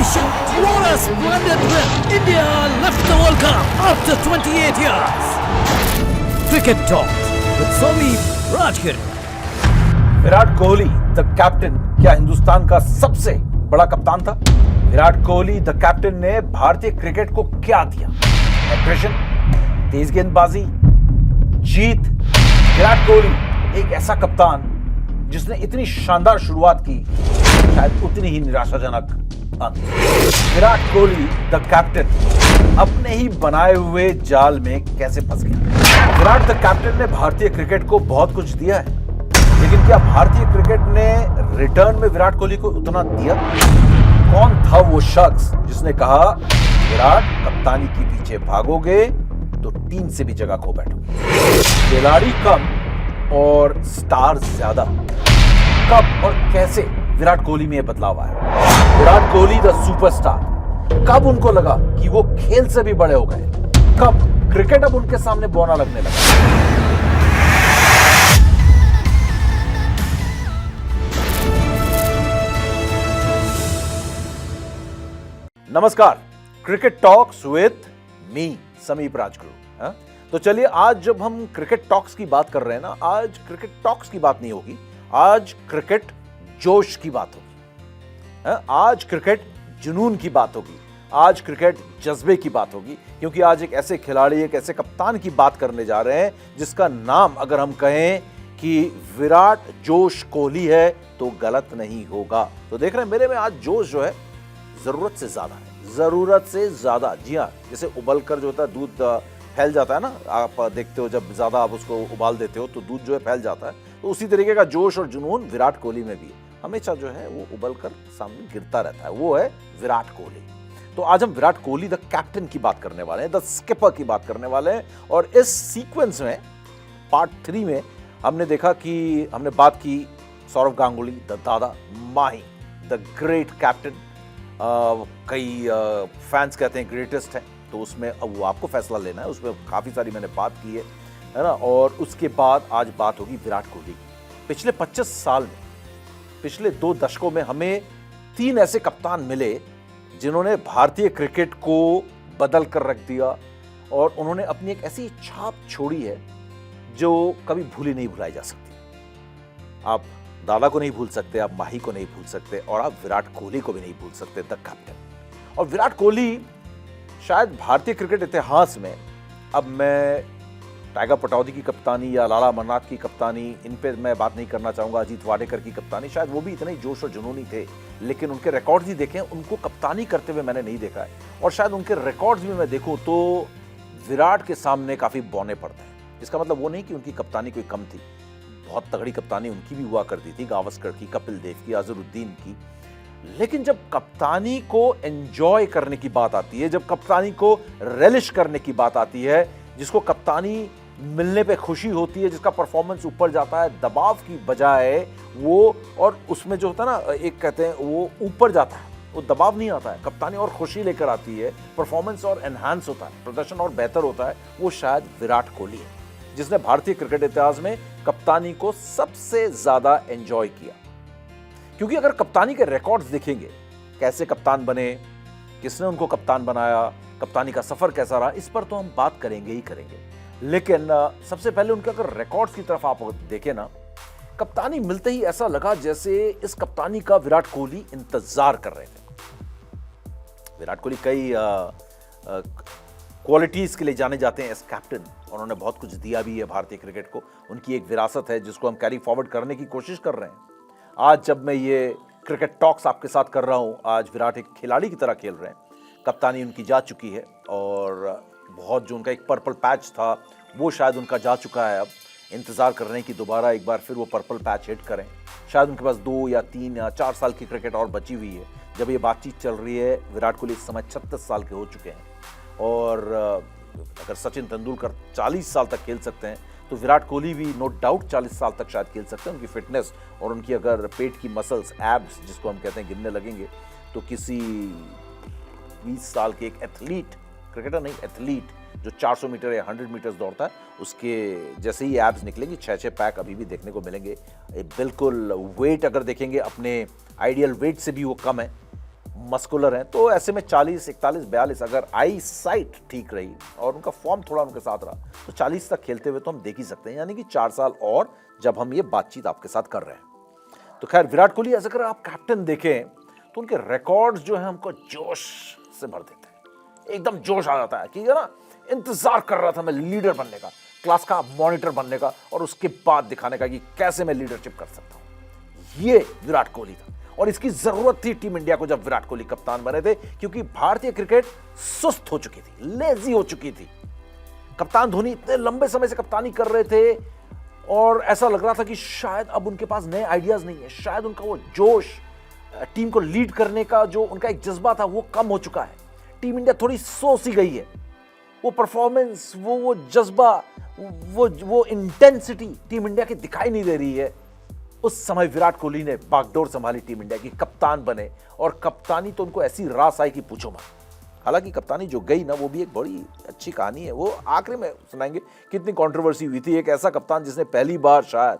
shot! What a splendid win! India left the World Cup after 28 years. Cricket Talk with Somi Rajgir. Virat Kohli the captain क्या हिंदुस्तान का सबसे बड़ा कप्तान था? Virat Kohli the captain ने भारतीय क्रिकेट को क्या दिया? एग्रेशन, तेज गेंदबाजी, जीत। विराट कोहली एक ऐसा कप्तान जिसने इतनी शानदार शुरुआत की, शायद उतनी ही निराशाजनक अंत। विराट कोहली द कैप्टन अपने ही बनाए हुए जाल में कैसे फंस गया? विराट द कैप्टन ने भारतीय क्रिकेट को बहुत कुछ दिया है, लेकिन क्या भारतीय क्रिकेट ने रिटर्न में विराट कोहली को उतना दिया? कौन था वो शख्स जिसने कहा विराट कप्तानी के पीछे भागोगे तो टीम से भी जगह खो बैठोगे? खिलाड़ी कम और स्टार ज्यादा, कब और कैसे विराट कोहली में यह बदलाव आया? विराट कोहली द सुपरस्टार, कब उनको लगा कि वो खेल से भी बड़े हो गए? कब क्रिकेट अब उनके सामने बौना लगने लगा? नमस्कार, क्रिकेट टॉक्स विद मी समीप राजगुरु। तो चलिए, आज जब हम क्रिकेट टॉक्स की बात कर रहे हैं ना, आज क्रिकेट टॉक्स की बात नहीं होगी, आज क्रिकेट जोश की बात होगी। आज क्रिकेट जुनून की बात होगी, आज क्रिकेट जज्बे की बात होगी, क्योंकि आज एक ऐसे खिलाड़ी, एक ऐसे कप्तान की बात करने जा रहे हैं जिसका नाम अगर हम कहें कि विराट जोश कोहली है तो गलत नहीं होगा। तो देख रहे हैं मेरे में आज जोश जो है जरूरत से ज्यादा है, जरूरत से ज्यादा। जी हाँ, जैसे उबलकर जो होता है दूध फैल जाता है ना, आप देखते हो जब ज्यादा आप उसको उबाल देते हो तो दूध जो है फैल जाता है, तो उसी तरीके का जोश और जुनून विराट कोहली में भी है। हमेशा जो है वो उबलकर सामने गिरता रहता है, वो है विराट कोहली। तो आज हम विराट कोहली द कैप्टन की बात करने वाले हैं, द स्किपर की बात करने वाले हैं। और इस सीक्वेंस में पार्ट 3 में हमने देखा कि हमने बात की सौरव गांगुली द दादा, माही द ग्रेट कैप्टन। कई फैंस कहते हैं ग्रेटेस्ट है, तो उसमें अब वो आपको फैसला लेना है, उसमें काफी सारी मैंने बात की है ना। और उसके बाद आज बात होगी विराट कोहली की। पिछले 25 साल में, पिछले 2 दशकों में हमें 3 ऐसे कप्तान मिले जिन्होंने भारतीय क्रिकेट को बदल कर रख दिया, और उन्होंने अपनी एक ऐसी छाप छोड़ी है जो कभी भूली नहीं भुलाई जा सकती। आप दादा को नहीं भूल सकते, आप माही को नहीं भूल सकते, और आप विराट कोहली को भी नहीं भूल सकते, द कैप्टन। और विराट कोहली शायद भारतीय क्रिकेट इतिहास में, अब मैं टाइगर पटौदी की कप्तानी या लाला अमरनाथ की कप्तानी, इन पे मैं बात नहीं करना चाहूंगा, अजीत वाडेकर की कप्तानी, शायद वो भी इतने ही जोश और जुनूनी थे, लेकिन उनके रिकॉर्ड्स ही देखें, उनको कप्तानी करते हुए मैंने नहीं देखा है। और शायद उनके रिकॉर्ड्स भी मैं देखूं तो विराट के सामने काफी बौने पड़ते हैं। इसका मतलब वो नहीं कि उनकी कप्तानी कोई कम थी, बहुत तगड़ी कप्तानी उनकी भी हुआ करती थी, गावस्कर की, कपिल देव की, अजहरुद्दीन की। लेकिन जब कप्तानी को एंजॉय करने की बात आती है, जब कप्तानी को रेलिश करने की बात आती है, जिसको कप्तानी मिलने पे खुशी होती है, जिसका परफॉर्मेंस ऊपर जाता है दबाव की बजाय, वो और उसमें जो होता है ना, एक कहते हैं वो ऊपर जाता है, वो दबाव नहीं आता है, कप्तानी और खुशी लेकर आती है, परफॉर्मेंस और एनहांस होता है, प्रदर्शन और बेहतर होता है, वो शायद विराट कोहली है जिसने भारतीय क्रिकेट इतिहास में कप्तानी को सबसे ज्यादा एंजॉय किया। क्योंकि अगर कप्तानी के रिकॉर्ड्स देखेंगे, कैसे कप्तान बने, किसने उनको कप्तान बनाया, कप्तानी का सफर कैसा रहा, इस पर तो हम बात करेंगे ही करेंगे। लेकिन सबसे पहले उनके अगर रिकॉर्ड्स की तरफ आप देखें ना, कप्तानी मिलते ही ऐसा लगा जैसे इस कप्तानी का विराट कोहली इंतजार कर रहे थे। विराट कोहली कई क्वालिटीज के लिए जाने जाते हैं एज कैप्टन, उन्होंने बहुत कुछ दिया भी है भारतीय क्रिकेट को। उनकी एक विरासत है जिसको हम कैरी फॉरवर्ड करने की कोशिश कर रहे हैं। आज जब मैं ये क्रिकेट टॉक्स आपके साथ कर रहा हूं, आज विराट एक खिलाड़ी की तरह खेल रहे हैं, कप्तानी उनकी जा चुकी है, और बहुत जो उनका एक पर्पल पैच था वो शायद उनका जा चुका है। अब इंतजार कर रहे हैं कि दोबारा एक बार फिर वो पर्पल पैच हिट करें। शायद उनके पास 2 या 3 या 4 साल की क्रिकेट और बची हुई है। जब ये बातचीत चल रही है, विराट कोहली इस समय 36 साल के हो चुके हैं, और अगर सचिन तेंदुलकर 40 साल तक खेल सकते हैं तो विराट कोहली भी नो डाउट 40 साल तक शायद खेल सकते हैं। उनकी फिटनेस और उनकी अगर पेट की मसल्स, एब्स जिसको हम कहते हैं, गिनने लगेंगे तो किसी 20 साल के एक एथलीट, क्रिकेटर नहीं एथलीट, जो 400 मीटर या 100 मीटर्स दौड़ता है, उसके जैसे ही एब्स निकलेंगे, 6-6 पैक अभी भी देखने को मिलेंगे। बिल्कुल वेट अगर देखेंगे अपने आइडियल वेट से भी वो कम है। मस्कुलर हैं, तो ऐसे में 40, 41, 42 अगर आई साइट ठीक रही और उनका फॉर्म थोड़ा उनके साथ रहा तो 40 तक खेलते हुए तो हम देख ही सकते हैं, यानी कि 4 साल और जब हम ये बातचीत आपके साथ कर रहे हैं। तो खैर विराट कोहली ऐसे अगर आप कैप्टन देखें तो उनके रिकॉर्ड्स जो है हमको जोश से भर देते हैं, एकदम जोश आ जाता है कि ना इंतजार कर रहा था मैं लीडर बनने का, क्लास का मॉनिटर बनने का और उसके बाद दिखाने का कि कैसे मैं लीडरशिप कर सकता हूं। ये विराट कोहली था और इसकी जरूरत थी टीम इंडिया को जब विराट कोहली कप्तान बने थे, क्योंकि भारतीय क्रिकेट सुस्त हो चुकी थी, लेजी हो चुकी थी। कप्तान धोनी इतने लंबे समय से कप्तानी कर रहे थे और ऐसा लग रहा था कि शायद अब उनके पास नए आइडियाज नहीं है, शायद उनका वो जोश, टीम को लीड करने का जो उनका एक जज्बा था वो कम हो चुका है। टीम इंडिया थोड़ी सो सी गई है, वो परफॉर्मेंस, वो जज्बा, वो इंटेंसिटी टीम इंडिया की दिखाई नहीं दे रही है। उस समय विराट कोहली ने बागडोर संभाली टीम इंडिया की, कप्तान बने और कप्तानी तो उनको ऐसी रास आई कि पूछो मत। हालांकि कप्तानी जो गई ना वो भी एक बड़ी अच्छी कहानी है, वो आखिरी में सुनाएंगे कितनी कंट्रोवर्सी हुई थी। एक ऐसा कप्तान जिसने पहली बार शायद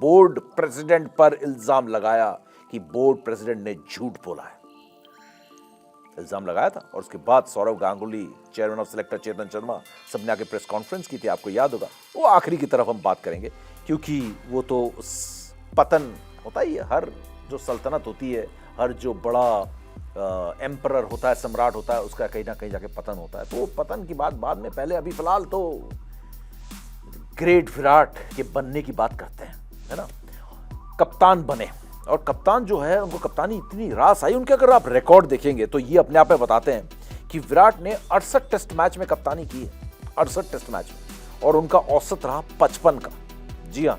बोर्ड प्रेसिडेंट पर इल्जाम लगाया कि बोर्ड प्रेसिडेंट ने झूठ बोला है, इल्जाम लगाया था। और उसके बाद Saurav Ganguly, chairman of selector Chetan Sharma, सबने आके प्रेस कॉन्फ्रेंस की थी, आपको याद होगा। वो आखिरी की तरफ हम बात करेंगे क्योंकि वो तो पतन होता ही है, हर जो सल्तनत होती है, हर जो बड़ा एम्परर होता है, सम्राट होता है, उसका कहीं ना कहीं जाके पतन होता है। तो पतन की बात बाद में, पहले अभी फिलहाल तो ग्रेट विराट के बनने की बात करते हैं, है ना। कप्तान बने और कप्तान जो है उनको कप्तानी इतनी रास आई उनके, अगर आप रिकॉर्ड देखेंगे तो ये अपने आप में बताते हैं कि विराट ने 68 टेस्ट मैच में कप्तानी की है, 68 टेस्ट मैच में, और उनका औसत रहा 55 का। जी हाँ,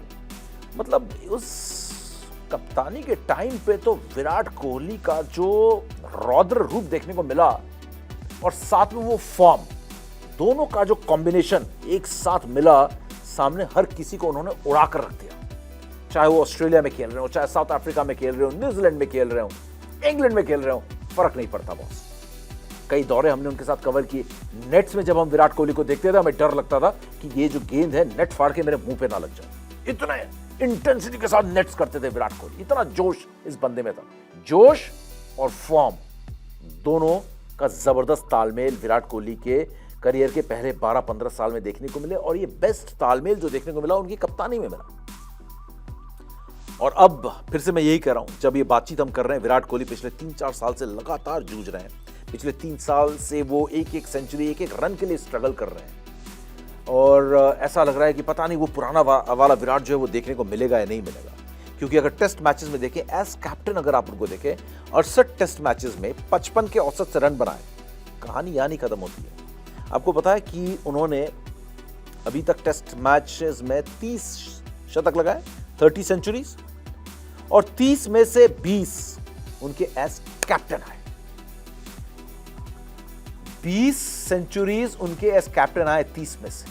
मतलब उस कप्तानी के टाइम पे तो विराट कोहली का जो रौद्र रूप देखने को मिला और साथ में वो फॉर्म, दोनों का जो कॉम्बिनेशन एक साथ मिला सामने, हर किसी को उन्होंने उड़ा कर रख दिया। चाहे वो ऑस्ट्रेलिया में खेल रहे हो, चाहे साउथ अफ्रीका में खेल रहे हो, न्यूजीलैंड में खेल रहे हो, इंग्लैंड में खेल रहे हो, फर्क नहीं पड़ता बॉस। कई दौरे हमने उनके साथ कवर किए। नेट्स में जब हम विराट कोहली को देखते थे हमें डर लगता था कि ये जो गेंद है नेट फाड़ के मेरे मुंह पे ना लग जाए। इतने इंटेंसिटी के साथ नेट्स करते थे विराट कोहली, इतना जोश इस बंदे में था। जोश और फॉर्म दोनों का जबरदस्त तालमेल विराट कोहली के करियर के पहले 12-15 साल में देखने को मिले और ये बेस्ट तालमेल जो देखने को मिला उनकी कप्तानी में मिला। और अब फिर से मैं यही कह रहा हूं, जब ये बातचीत हम कर रहे हैं, विराट कोहली पिछले 3-4 साल से लगातार जूझ रहे हैं। पिछले 3 साल से वो एक-एक सेंचुरी, एक-एक रन के लिए स्ट्रगल कर रहे हैं और ऐसा लग रहा है कि पता नहीं वो पुराना वाला विराट जो है वो देखने को मिलेगा या नहीं मिलेगा। क्योंकि अगर टेस्ट मैचेस में देखें, एज कैप्टन अगर आप उनको देखें, 68 टेस्ट मैचेस में 55 के औसत से रन बनाए, कहानी यहाँ नहीं खत्म होती है। आपको पता है कि उन्होंने अभी तक टेस्ट मैचेस में 30 शतक लगाए, 30 सेंचुरीज, और 30 में से 20 उनके एज कैप्टन आए। 20 सेंचुरीज उनके एज कैप्टन आए 30 में से।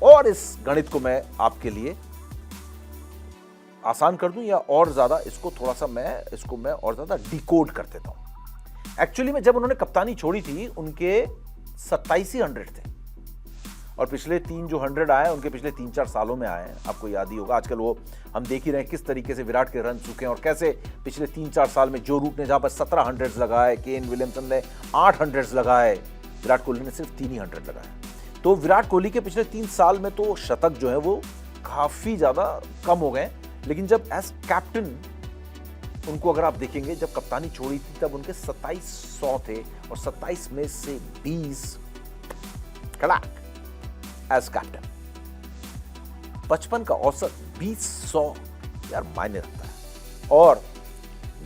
और इस गणित को मैं आपके लिए आसान कर दूं या और ज्यादा इसको थोड़ा सा मैं और ज्यादा डिकोड कर देता हूं। एक्चुअली में जब उन्होंने कप्तानी छोड़ी थी उनके 27 ही 100 थे और पिछले 3 जो 100 आए उनके पिछले 3-4 सालों में आए हैं। आपको याद ही होगा, आजकल वो हम देख ही रहे हैं किस तरीके से विराट के रन चुके हैं और कैसे पिछले 3-4 साल में जो रूट ने जहां पर 17 100 लगाए, केन विलियमसन ने 8 100 लगाए, विराट कोहली ने सिर्फ 3 ही 100 लगाए। तो विराट कोहली के पिछले 3 साल में तो शतक जो है वो काफी ज्यादा कम हो गए। लेकिन जब एज कैप्टन उनको अगर आप देखेंगे, जब कप्तानी छोड़ी थी तब उनके 2700 थे और 27 में से 20 कड़ाक एज कैप्टन। 55 का औसत 20-100 यार मायने रखता है। और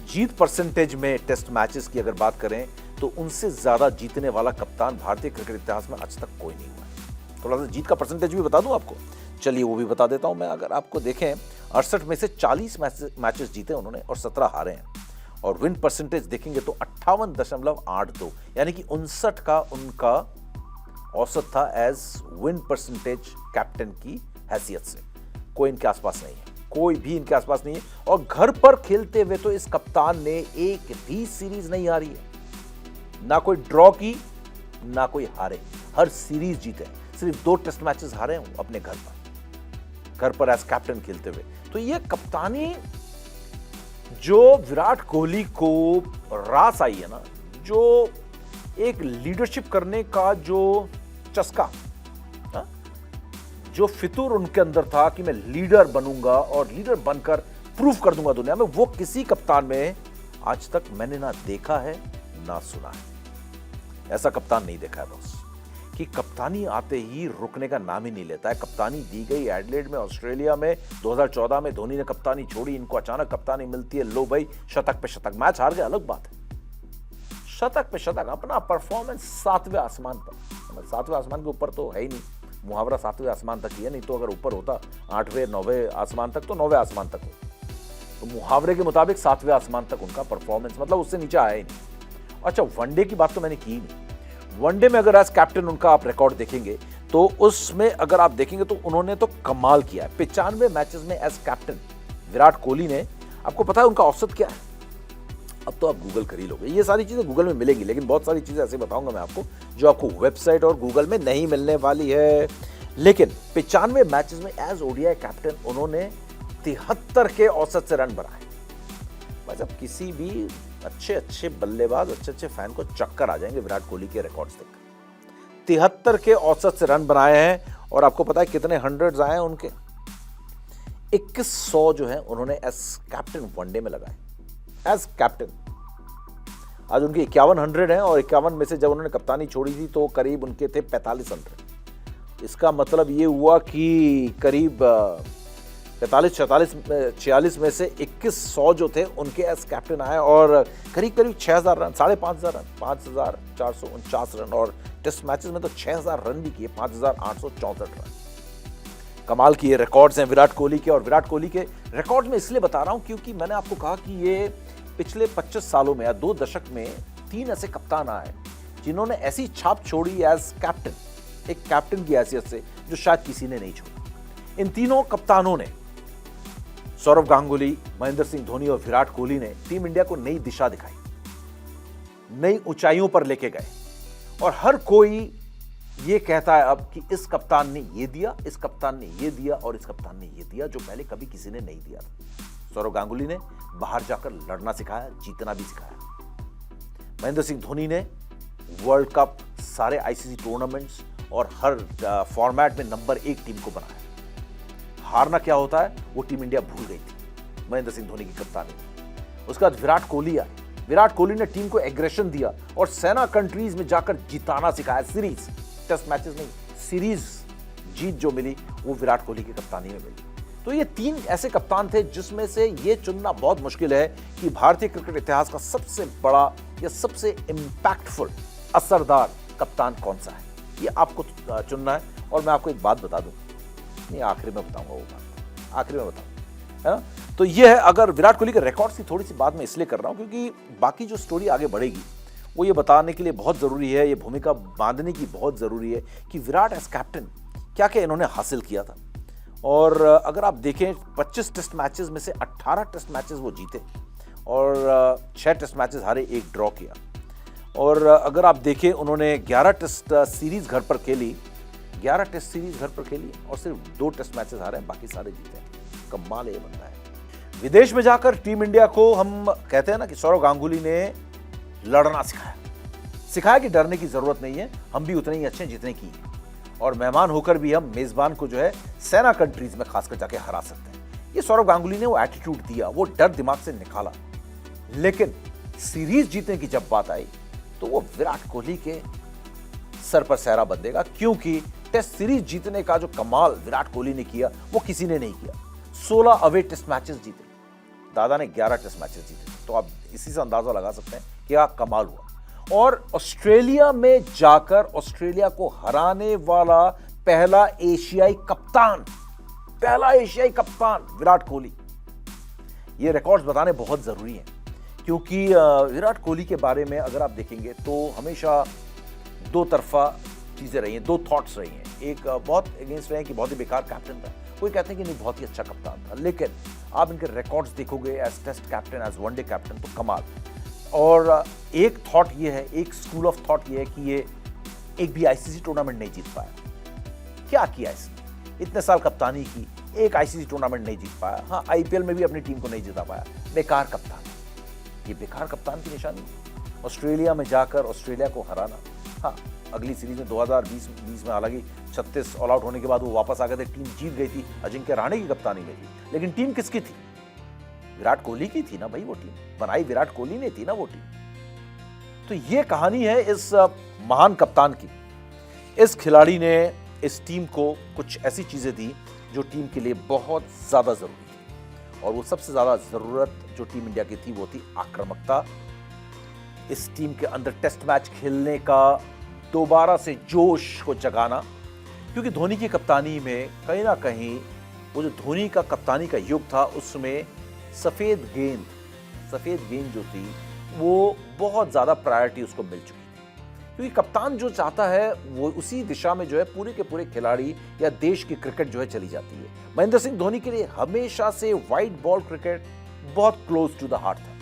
जीत परसेंटेज में टेस्ट मैचेस की अगर बात करें तो उनसे ज्यादा जीतने वाला कप्तान भारतीय क्रिकेट इतिहास में आज तक कोई नहीं हुआ है। थोड़ा सा जीत का परसेंटेज भी बता दूं आपको, चलिए वो भी बता देता हूं मैं। अगर आपको देखें, 68 में से 40 मैचेस जीते उन्होंने और 17 हारे हैं। और विन परसेंटेज देखेंगे तो 58.82, यानी कि 59 का उनका औसत था एज विन परसेंटेज कैप्टन की हैसियत से। कोई इनके आसपास नहीं है, कोई भी इनके आसपास नहीं है। और घर पर खेलते हुए तो इस कप्तान ने एक भी सीरीज नहीं हारी है, ना कोई ड्रॉ की ना कोई हारे, हर सीरीज जीते। सिर्फ 2 टेस्ट मैचेस हारे हैं अपने घर पर एज कैप्टन खेलते हुए। तो ये कप्तानी जो विराट कोहली को रास आई है ना, जो एक लीडरशिप करने का जो चस्का, जो फितूर उनके अंदर था कि मैं लीडर बनूंगा और लीडर बनकर प्रूव कर दूंगा दुनिया में, वो किसी कप्तान में आज तक मैंने ना देखा है ना सुना है। ऐसा कप्तान नहीं देखा है बॉस, कि कप्तानी आते ही रुकने का नाम ही नहीं लेता है। कप्तानी दी गई एडिलेड में, ऑस्ट्रेलिया में 2014 में धोनी ने कप्तानी छोड़ी, इनको अचानक कप्तानी मिलती है, लो भाई शतक पे शतक, मैच हार गए अलग बात है, शतक पे शतक, अपना परफॉर्मेंस 7वें आसमान पर। 7वें आसमान के ऊपर तो है ही नहीं, मुहावरा 7वें आसमान तक ही है, नहीं तो अगर ऊपर होता 8वें 9वें आसमान तक तो 9वें आसमान तक हो, तो मुहावरे के मुताबिक 7वें आसमान तक उनका परफॉर्मेंस, मतलब उससे नीचे आया ही नहीं। अच्छा, वनडे की बात तो मैंने की नहीं। वनडे में अगर एज कैप्टन उनका आप रिकॉर्ड देखेंगे तो उसमें अगर आप देखेंगे तो उन्होंने तो कमाल किया है। 95 मैचेस में एज कैप्टन विराट कोहली ने, आपको पता है उनका औसत क्या है? अब तो आप गूगल कर ही लोगे, ये सारी चीजें गूगल में मिलेंगी, लेकिन बहुत सारी चीजें ऐसे बताऊंगा मैं आपको जो आपको वेबसाइट और गूगल में नहीं मिलने वाली है। लेकिन 95 मैचेस में एज ओडीआई कैप्टन उन्होंने 73 के औसत से रन बनाए। मतलब किसी भी अच्छे बल्लेबाज, अच्छे फैन को चक्कर आ जाएंगे विराट कोहली के रिकॉर्ड्स देख। 73 के औसत से रन बनाए हैं, और आपको पता है कितने हंड्रेड्स आए हैं उनके? 2100 जो है उन्होंने एज कैप्टन वनडे में लगाए, एज कैप्टन। आज उनके 5100 हैं, और 51 में से जब उन्होंने कप्तानी छोड़ी थी तो करीब उनके थे 4500। इसका मतलब ये हुआ कि करीब 46 में से 2100 जो थे उनके एज कैप्टन आए, और करीब 6000 रन, 5500 रन, 5449 रन, और टेस्ट मैचेस में तो 6000 रन भी किए, 5864 रन। कमाल की ये रिकॉर्ड्स हैं विराट कोहली के। और विराट कोहली के रिकॉर्ड में इसलिए बता रहा हूं क्योंकि मैंने आपको कहा कि ये पिछले 25 सालों में या 2 दशक में 3 ऐसे कप्तान आए जिन्होंने ऐसी छाप छोड़ी एज कैप्टन, एक कैप्टन की हैसियत से, जो शायद किसी ने नहीं छोड़ी। इन तीनों कप्तानों ने, सौरव गांगुली, महेंद्र सिंह धोनी और विराट कोहली ने टीम इंडिया को नई दिशा दिखाई, नई ऊंचाइयों पर लेके गए, और हर कोई ये कहता है अब कि इस कप्तान ने ये दिया, इस कप्तान ने ये दिया, और इस कप्तान ने ये दिया जो पहले कभी किसी ने नहीं दिया था। सौरव गांगुली ने बाहर जाकर लड़ना सिखाया, जीतना भी सिखाया। महेंद्र सिंह धोनी ने वर्ल्ड कप, सारे आईसीसी टूर्नामेंट्स और हर फॉर्मेट में नंबर 1 टीम को बनाया। हारना क्या होता है वो टीम इंडिया भूल गई थी महेंद्र सिंह धोनी की कप्तानी में। उसके बाद विराट कोहली आए, विराट कोहली ने टीम को एग्रेशन दिया और सेना कंट्रीज में जाकर जिताना सिखाया। सीरीज, टेस्ट मैचेस नहीं, सीरीज जीत जो मिली वो विराट कोहली की कप्तानी में मिली। तो ये 3 ऐसे कप्तान थे जिसमें से ये चुनना बहुत मुश्किल है कि भारतीय क्रिकेट इतिहास का सबसे बड़ा या सबसे इंपैक्टफुल, असरदार कप्तान कौन सा है, ये आपको चुनना है। और मैं आपको एक बात बता दूं, नहीं आखिरी में बताऊंगा वो बात, आखिरी में बताऊंगा, है ना। तो ये है, अगर विराट कोहली के रिकॉर्ड्स की थोड़ी सी बात मैं इसलिए कर रहा हूं क्योंकि बाकी जो स्टोरी आगे बढ़ेगी वो ये बताने के लिए बहुत जरूरी है, ये भूमिका बांधने की बहुत जरूरी है कि विराट एज कैप्टन क्या क्या इन्होंने हासिल किया था। और अगर आप देखें 25 टेस्ट मैचेस में से 18 टेस्ट मैचेस वो जीते और 6 टेस्ट मैचेस हारे, 1 ड्रॉ किया। और अगर आप देखें उन्होंने 11 टेस्ट सीरीज घर पर खेली, 11 टेस्ट सीरीज घर पर खेली और सिर्फ 2 टेस्ट मैचेस हारे, बाकी सारे जीते। कमाल ये बंदा है। विदेश में जाकर टीम इंडिया को, हम कहते हैं ना कि सौरव गांगुली ने लड़ना सिखाया कि डरने की जरूरत नहीं है, हम भी उतने ही अच्छे हैं जितने की, और मेहमान होकर भी हम मेजबान को जो है सेना कंट्रीज में खासकर जाके हरा सकते हैं। ये सौरव गांगुली ने वो एटीट्यूड दिया, वो डर दिमाग से निकाला। लेकिन सीरीज जीतने की जब बात आई तो वो विराट कोहली के सर पर सहरा बंधेगा, क्योंकि टेस्ट सीरीज जीतने का जो कमाल विराट कोहली ने किया वो किसी ने नहीं किया। 16 अवे टेस्ट मैचेस जीते, दादा ने 11 टेस्ट मैचेस जीते। तो आप इसी से अंदाजा लगा सकते हैं कि क्या कमाल हुआ। और ऑस्ट्रेलिया में जाकर ऑस्ट्रेलिया को हराने वाला पहला एशियाई कप्तान विराट कोहली। ये रिकॉर्ड्स बताने बहुत जरूरी हैं क्योंकि विराट कोहली के बारे में अगर आप देखेंगे तो हमेशा 2 तरफा चीजें रही हैं, 2 थॉट्स रही हैं। एक बहुत अगेंस्ट रहे हैं कि बहुत ही बेकार कैप्टन था, कोई कहते हैं कि नहीं बहुत ही अच्छा कप्तान था। लेकिन आप इनके रिकॉर्ड्स देखोगे as test captain, as one day captain, तो कमाल। और एक थॉट ये है, एक स्कूल ऑफ थॉट ये है कि ये एक भी आईसीसी टूर्नामेंट नहीं जीत पाया। क्या किया इसने? इतने साल कप्तानी की, एक आईसीसी टूर्नामेंट नहीं जीत पाया। हाँ, आईपीएल में भी अपनी टीम को नहीं जिता पाया, बेकार कप्तान, ये बेकार कप्तान की निशानी है। ऑस्ट्रेलिया में जाकर ऑस्ट्रेलिया को हराना, हाँ अगली सीरीज में 2020 में हालांकि 36 ऑल आउट होने के बाद वो वापस आ गए थे, टीम जीत गई थी, अजिंक्य रहाणे की कप्तानी में थी, लेकिन टीम किसकी थी? विराट कोहली की थी ना भाई, वो टीम बनाई विराट कोहली ने थी ना वो टीम। तो ये कहानी है इस महान कप्तान की। इस खिलाड़ी ने इस टीम को कुछ ऐसी चीजें दी जो टीम के लिए बहुत ज्यादा जरूरी थी, और वो सबसे ज्यादा जरूरत जो टीम इंडिया की थी वो थी आक्रामकता। इस टीम के अंदर टेस्ट मैच खेलने का दोबारा से जोश को जगाना, क्योंकि धोनी की कप्तानी में कहीं ना कहीं वो जो धोनी का कप्तानी का युग था उसमें सफेद गेंद जो थी वो बहुत ज्यादा प्रायोरिटी उसको मिल चुकी थी, क्योंकि कप्तान जो चाहता है वो उसी दिशा में जो है पूरे के पूरे खिलाड़ी या देश की क्रिकेट जो है चली जाती है। महेंद्र सिंह धोनी के लिए हमेशा से व्हाइट बॉल क्रिकेट बहुत क्लोज टू द हार्ट था,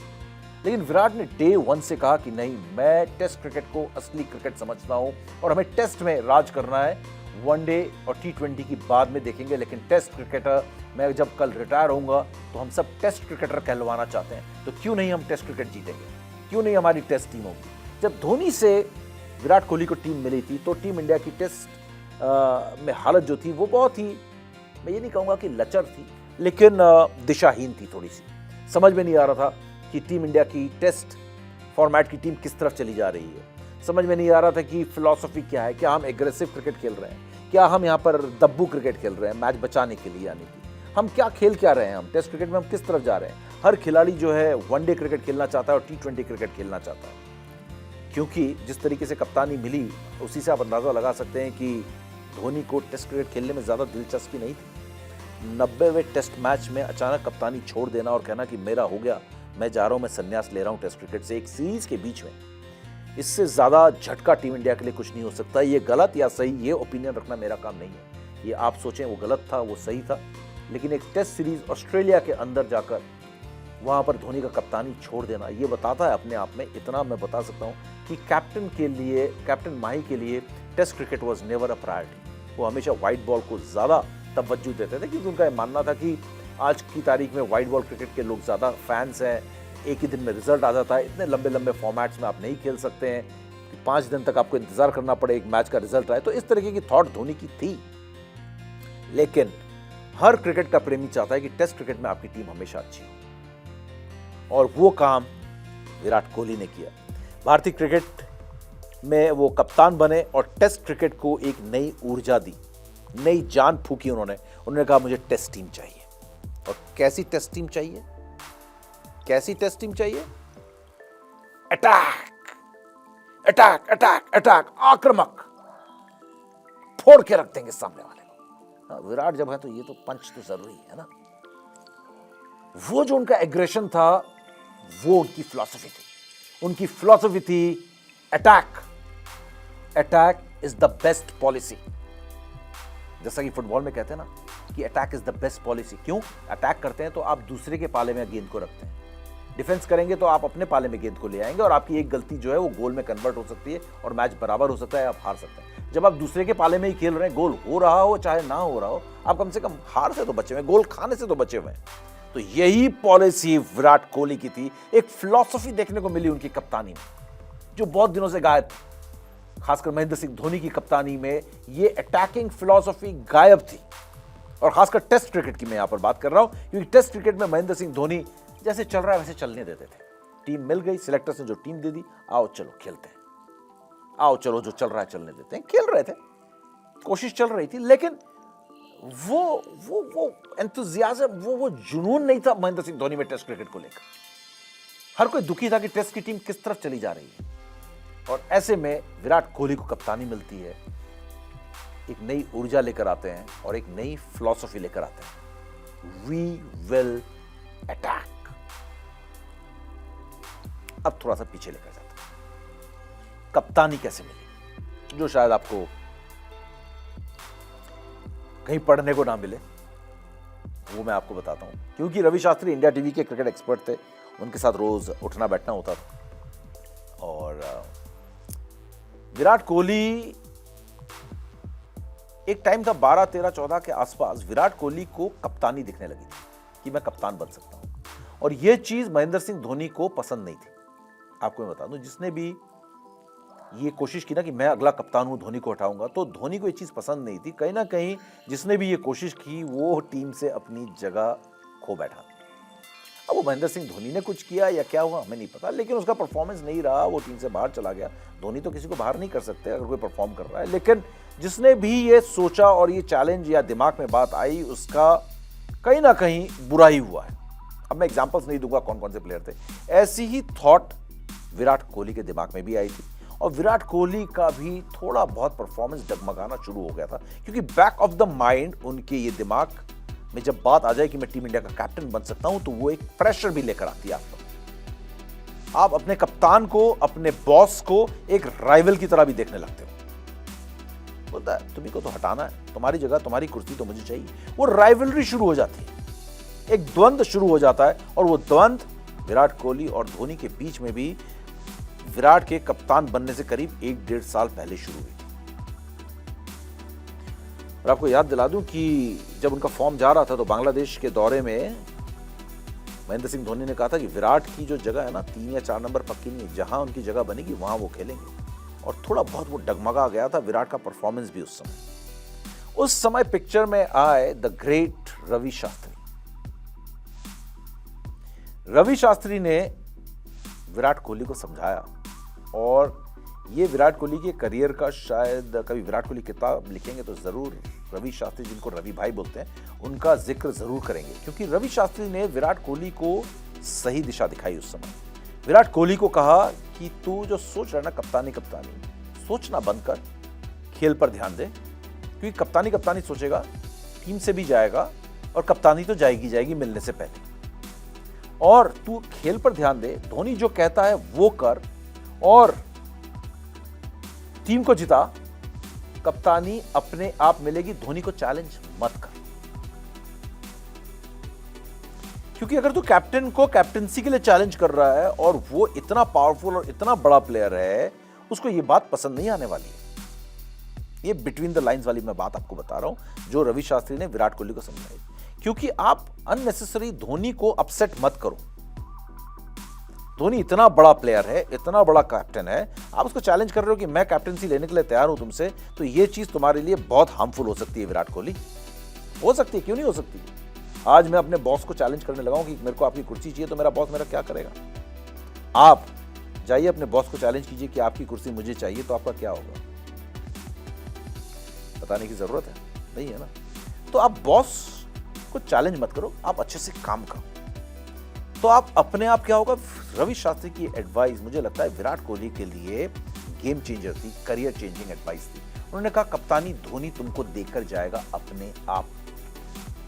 लेकिन विराट ने डे 1 से कहा कि नहीं, मैं टेस्ट क्रिकेट को असली क्रिकेट समझता हूं और हमें टेस्ट में राज करना है। वनडे और T20 की बाद में देखेंगे, लेकिन टेस्ट क्रिकेटर, मैं जब कल रिटायर होऊंगा तो हम सब टेस्ट क्रिकेटर कहलवाना चाहते हैं, तो क्यों नहीं हम टेस्ट क्रिकेट जीतेंगे, क्यों नहीं हमारी टेस्ट टीम होगी। जब धोनी से विराट कोहली को टीम मिली थी तो टीम इंडिया की टेस्ट में हालत जो थी वो बहुत ही, मैं ये नहीं कहूँगा कि लचर थी, लेकिन दिशाहीन थी, थोड़ी सी समझ में नहीं आ रहा था कि टीम इंडिया की टेस्ट फॉर्मेट की टीम किस तरफ चली जा रही है। समझ में नहीं आ रहा था कि फिलॉसफी क्या है, क्या हम एग्रेसिव क्रिकेट खेल रहे हैं, क्या हम यहाँ पर दब्बू क्रिकेट खेल रहे हैं मैच बचाने के लिए, यानी कि हम क्या खेल क्या रहे हैं, हम टेस्ट क्रिकेट में हम किस तरफ जा रहे हैं। हर खिलाड़ी जो है वनडे क्रिकेट खेलना चाहता है और T20 क्रिकेट खेलना चाहता है, क्योंकि जिस तरीके से कप्तानी मिली उसी से आप अंदाजा लगा सकते हैं कि धोनी को टेस्ट क्रिकेट खेलने में ज्यादा दिलचस्पी नहीं थी। 90वें टेस्ट मैच में अचानक कप्तानी छोड़ देना और कहना कि मेरा हो गया, मैं जा रहा हूं, मैं संन्यास ले रहा हूं टेस्ट क्रिकेट से एक सीरीज के बीच में, इससे ज्यादा झटका टीम इंडिया के लिए कुछ नहीं हो सकता। ये गलत या सही, ये ओपिनियन रखना मेरा काम नहीं है, ये आप सोचें वो गलत था वो सही था, लेकिन एक टेस्ट सीरीज ऑस्ट्रेलिया के अंदर जाकर वहां पर धोनी का कप्तानी छोड़ देना ये बताता है अपने आप में, इतना मैं बता सकता हूं कि कैप्टन माही के लिए test cricket was never a priority. वो हमेशा व्हाइट बॉल को ज्यादा तवज्जो देते थे, क्योंकि उनका मानना था कि आज की तारीख में व्हाइट बॉल क्रिकेट के लोग ज्यादा फैंस हैं, एक ही दिन में रिजल्ट आ जाता है, इतने लंबे लंबे फॉर्मेट्स में आप नहीं खेल सकते हैं कि 5 दिन तक आपको इंतजार करना पड़े एक मैच का रिजल्ट आए। तो इस तरीके की थॉट धोनी की थी, लेकिन हर क्रिकेट का प्रेमी चाहता है कि टेस्ट क्रिकेट में आपकी टीम हमेशा अच्छी हो, और वो काम विराट कोहली ने किया। भारतीय क्रिकेट में वो कप्तान बने और टेस्ट क्रिकेट को एक नई ऊर्जा दी, नई जान फूकी उन्होंने कहा मुझे टेस्ट टीम चाहिए। और कैसी टेस्ट टीम चाहिए, कैसी टेस्ट टीम चाहिए? अटैक अटैक अटैक अटैक, आक्रामक, फोड़ के रख देंगे सामने वाले को। विराट जब है तो ये तो पंच तो जरूरी है ना। वो जो उनका एग्रेशन था वो उनकी फिलॉसफी थी, उनकी फिलॉसफी थी attack. Attack is the best policy. जैसा कि फुटबॉल में कहते हैं ना कि attack is the best policy. क्यों? अटैक करते हैं तो आप दूसरे के पाले में गेंद को रखते हैं, डिफेंस करेंगे तो आप अपने पाले में गेंद को ले आएंगे, और आपकी एक गलती जो है वो गोल में कन्वर्ट हो सकती है और मैच बराबर हो सकता है, आप हार सकते हैं। जब आप दूसरे के पाले में ही खेल रहे हैं, गोल हो रहा हो चाहे ना हो रहा हो, आप कम से कम हार से तो बचे हुए, गोल खाने से तो बचे हुए हैं। तो यही पॉलिसी विराट कोहली की थी। एक फिलॉसफी देखने को मिली उनकी कप्तानी में जो बहुत दिनों से गायब थी, खासकर महेंद्र सिंह धोनी की कप्तानी में ये अटैकिंग फिलॉसफी गायब थी। और खासकर टेस्ट क्रिकेट की मैं यहां पर बात कर रहा हूं, क्योंकि टेस्ट क्रिकेट में महेंद्र सिंह धोनी जैसे चल रहा है वैसे चलने देते थे। टीम मिल गई, सिलेक्टर्स ने जो टीम दे दी, आओ चलो खेलते हैं, आओ चलो जो चल रहा है चलने देते हैं। खेल रहे थे, कोशिश चल रही थी, लेकिन वो एंथुसियाज्म, वो जुनून नहीं था महेंद्र सिंह धोनी में टेस्ट क्रिकेट को लेकर। हर कोई दुखी था कि टेस्ट की टीम किस तरफ चली जा रही है, और ऐसे में विराट कोहली को कप्तानी मिलती है, एक नई ऊर्जा लेकर आते हैं और एक नई फिलॉसफी लेकर आते हैं, वी विल अटैक। अब थोड़ा सा पीछे लेकर जाता हूं, कप्तानी कैसे मिली, जो शायद आपको कहीं पढ़ने को ना मिले, वो मैं आपको बताता हूं। क्योंकि रवि शास्त्री इंडिया टीवी के क्रिकेट एक्सपर्ट थे, उनके साथ रोज उठना बैठना होता था, और विराट कोहली एक टाइम था 12, 13, 14 के आसपास विराट कोहली को कप्तानी दिखने लगी थी कि मैं कप्तान बन सकता हूं। और यह चीज महेंद्र सिंह धोनी को पसंद नहीं थी। आपको मैं बता दूं, जिसने भी ये कोशिश की ना कि मैं अगला कप्तान हूं, धोनी को हटाऊंगा, तो धोनी को ये चीज पसंद नहीं थी। कहीं ना कहीं जिसने भी ये कोशिश की वो टीम से अपनी जगह खो बैठा। अब वो महेंद्र सिंह धोनी ने कुछ किया या क्या हुआ हमें नहीं पता, लेकिन उसका परफॉर्मेंस नहीं रहा, वो टीम से बाहर चला गया। धोनी तो किसी को बाहर नहीं कर सकते अगर कोई परफॉर्म कर रहा है, लेकिन जिसने भी ये सोचा और ये चैलेंज या दिमाग में बात आई, उसका कहीं ना कहीं बुरा ही हुआ है। अब मैं एग्जांपल्स नहीं दूंगा कौन कौन से प्लेयर थे। ऐसी ही थॉट विराट कोहली के दिमाग में भी आई थी, और विराट कोहली का भी थोड़ा बहुत परफॉर्मेंस डगमगाना शुरू हो गया था, क्योंकि बैक ऑफ द माइंड उनके ये दिमाग में जब बात आ जाए कि मैं टीम इंडिया का कैप्टन बन सकता हूं, तो वो एक प्रेशर भी लेकर आती है आपको। आप अपने कप्तान को, अपने बॉस को एक राइवल की तरह भी देखने लगते हो। बोलता है तुम्ही को तो हटाना है, तुम्हारी जगह, तुम्हारी कुर्सी तो मुझे चाहिए। वो राइवलरी शुरू हो जाती है, एक द्वंद्व शुरू हो जाता है, और वो द्वंद्व विराट कोहली और धोनी के बीच में भी विराट के कप्तान बनने से करीब 1-1.5 साल पहले शुरू हुई। और आपको याद दिला दूं कि जब उनका फॉर्म जा रहा था तो बांग्लादेश के दौरे में महेंद्र सिंह धोनी ने कहा था कि विराट की जो जगह है ना 3 या 4 नंबर पक्की नहीं है, जहां उनकी जगह बनेगी वहां वो खेलेंगे। और थोड़ा बहुत वो डगमगा गया था विराट का परफॉर्मेंस भी उस समय पिक्चर में आए द ग्रेट रवि शास्त्री। रवि शास्त्री ने विराट कोहली को समझाया, और ये विराट कोहली के करियर का, शायद कभी विराट कोहली किताब लिखेंगे तो जरूर रवि शास्त्री, जिनको रवि भाई बोलते हैं, उनका जिक्र जरूर करेंगे, क्योंकि रवि शास्त्री ने विराट कोहली को सही दिशा दिखाई उस समय। विराट कोहली को कहा कि तू जो सोच रहा है ना कप्तानी, सोचना बंद कर, खेल पर ध्यान दे, क्योंकि कप्तानी सोचेगा टीम से भी जाएगा, और कप्तानी तो जाएगी मिलने से पहले, और तू खेल पर ध्यान दे, धोनी जो कहता है वो कर, और टीम को जिता। कप्तानी अपने आप मिलेगी, धोनी को चैलेंज मत कर, क्योंकि अगर तू कैप्टन को कैप्टनसी के लिए चैलेंज कर रहा है और वो इतना पावरफुल और इतना बड़ा प्लेयर है, उसको ये बात पसंद नहीं आने वाली है। ये बिटवीन द लाइंस वाली मैं बात आपको बता रहा हूं, जो रवि शास्त्री ने विराट कोहली को समझाई, क्योंकि आप अननेसेसरी धोनी को अपसेट मत करो। धोनी इतना बड़ा प्लेयर है, इतना बड़ा कैप्टन है, आप उसको चैलेंज कर रहे हो कि मैं कैप्टनसी लेने के लिए तैयार हूं तुमसे, तो ये चीज तुम्हारे लिए बहुत हार्मफुल हो सकती है। विराट कोहली हो सकती है, क्यों नहीं हो सकती। आज मैं अपने बॉस को चैलेंज करने लगा हूं कि मेरे को आपकी कुर्सी चाहिए, तो मेरा बॉस मेरा क्या करेगा। आप जाइए अपने बॉस को चैलेंज कीजिए कि आपकी कुर्सी मुझे चाहिए, तो आपका क्या होगा। बताने की जरूरत है नहीं है ना। तो आप बॉस को चैलेंज मत करो, आप अच्छे से काम करो, तो आप अपने आप क्या होगा। रवि शास्त्री की एडवाइस मुझे लगता है विराट कोहली के लिए गेम चेंजर थी, करियर चेंजिंग एडवाइस थी। उन्होंने कहा कप्तानी धोनी तुमको देकर जाएगा अपने आप,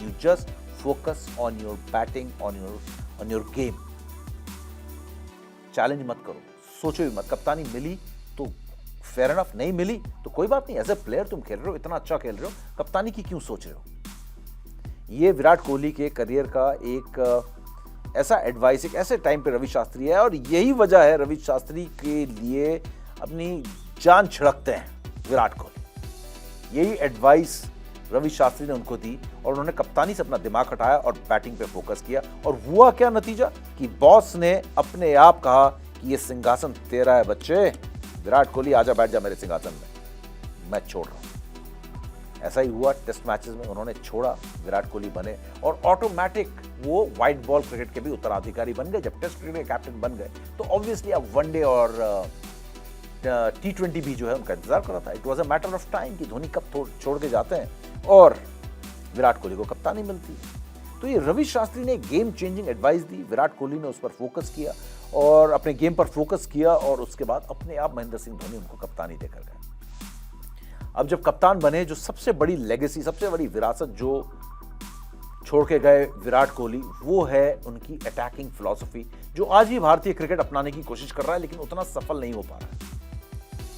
you just focus on your batting, on your game, challenge मत करो, सोचो भी मत। कप्तानी मिली तो फेयर एनफ, नहीं मिली तो कोई बात नहीं, एज ए प्लेयर तुम खेल रहे हो, इतना अच्छा खेल रहे हो, कप्तानी की क्यों सोच रहे हो। ये विराट कोहली के करियर का एक ऐसा एडवाइस, एक ऐसे टाइम पे रवि शास्त्री है, और यही वजह है रवि शास्त्री के लिए अपनी जान छिड़कते हैं विराट कोहली। यही एडवाइस रवि शास्त्री ने उनको दी, और उन्होंने कप्तानी से अपना दिमाग हटाया और बैटिंग पे फोकस किया। और हुआ क्या नतीजा कि बॉस ने अपने आप कहा कि ये सिंहासन तेरा है बच्चे, विराट कोहली आजा बैठ जा मेरे सिंहासन में, मैं छोड़ रहा हूं। ऐसा ही हुआ, टेस्ट मैचेस में उन्होंने छोड़ा, विराट कोहली बने, और ऑटोमेटिक वो व्हाइट बॉल क्रिकेट के भी उत्तराधिकारी बन गए। जब टेस्ट क्रिकेट के कैप्टन बन गए तो ऑब्वियसली अब वनडे और T20 भी जो है उनका इंतजार कर रहा था। It was a matter of time कि धोनी कब छोड़ के जाते हैं और विराट कोहली को कप्तानी मिलती है। तो ये रवि शास्त्री ने गेम चेंजिंग एडवाइस दी, विराट कोहली ने उस पर फोकस किया और अपने गेम पर फोकस किया, और उसके बाद अपने आप महेंद्र सिंह धोनी उनको कप्तानी देकर गए। अब जब कप्तान बने, जो सबसे बड़ी लेगेसी, सबसे बड़ी विरासत जो छोड़ के गए विराट कोहली, वो है उनकी अटैकिंग फिलॉसफी, जो आज भी भारतीय क्रिकेट अपनाने की कोशिश कर रहा है, लेकिन उतना सफल नहीं हो पा रहा है,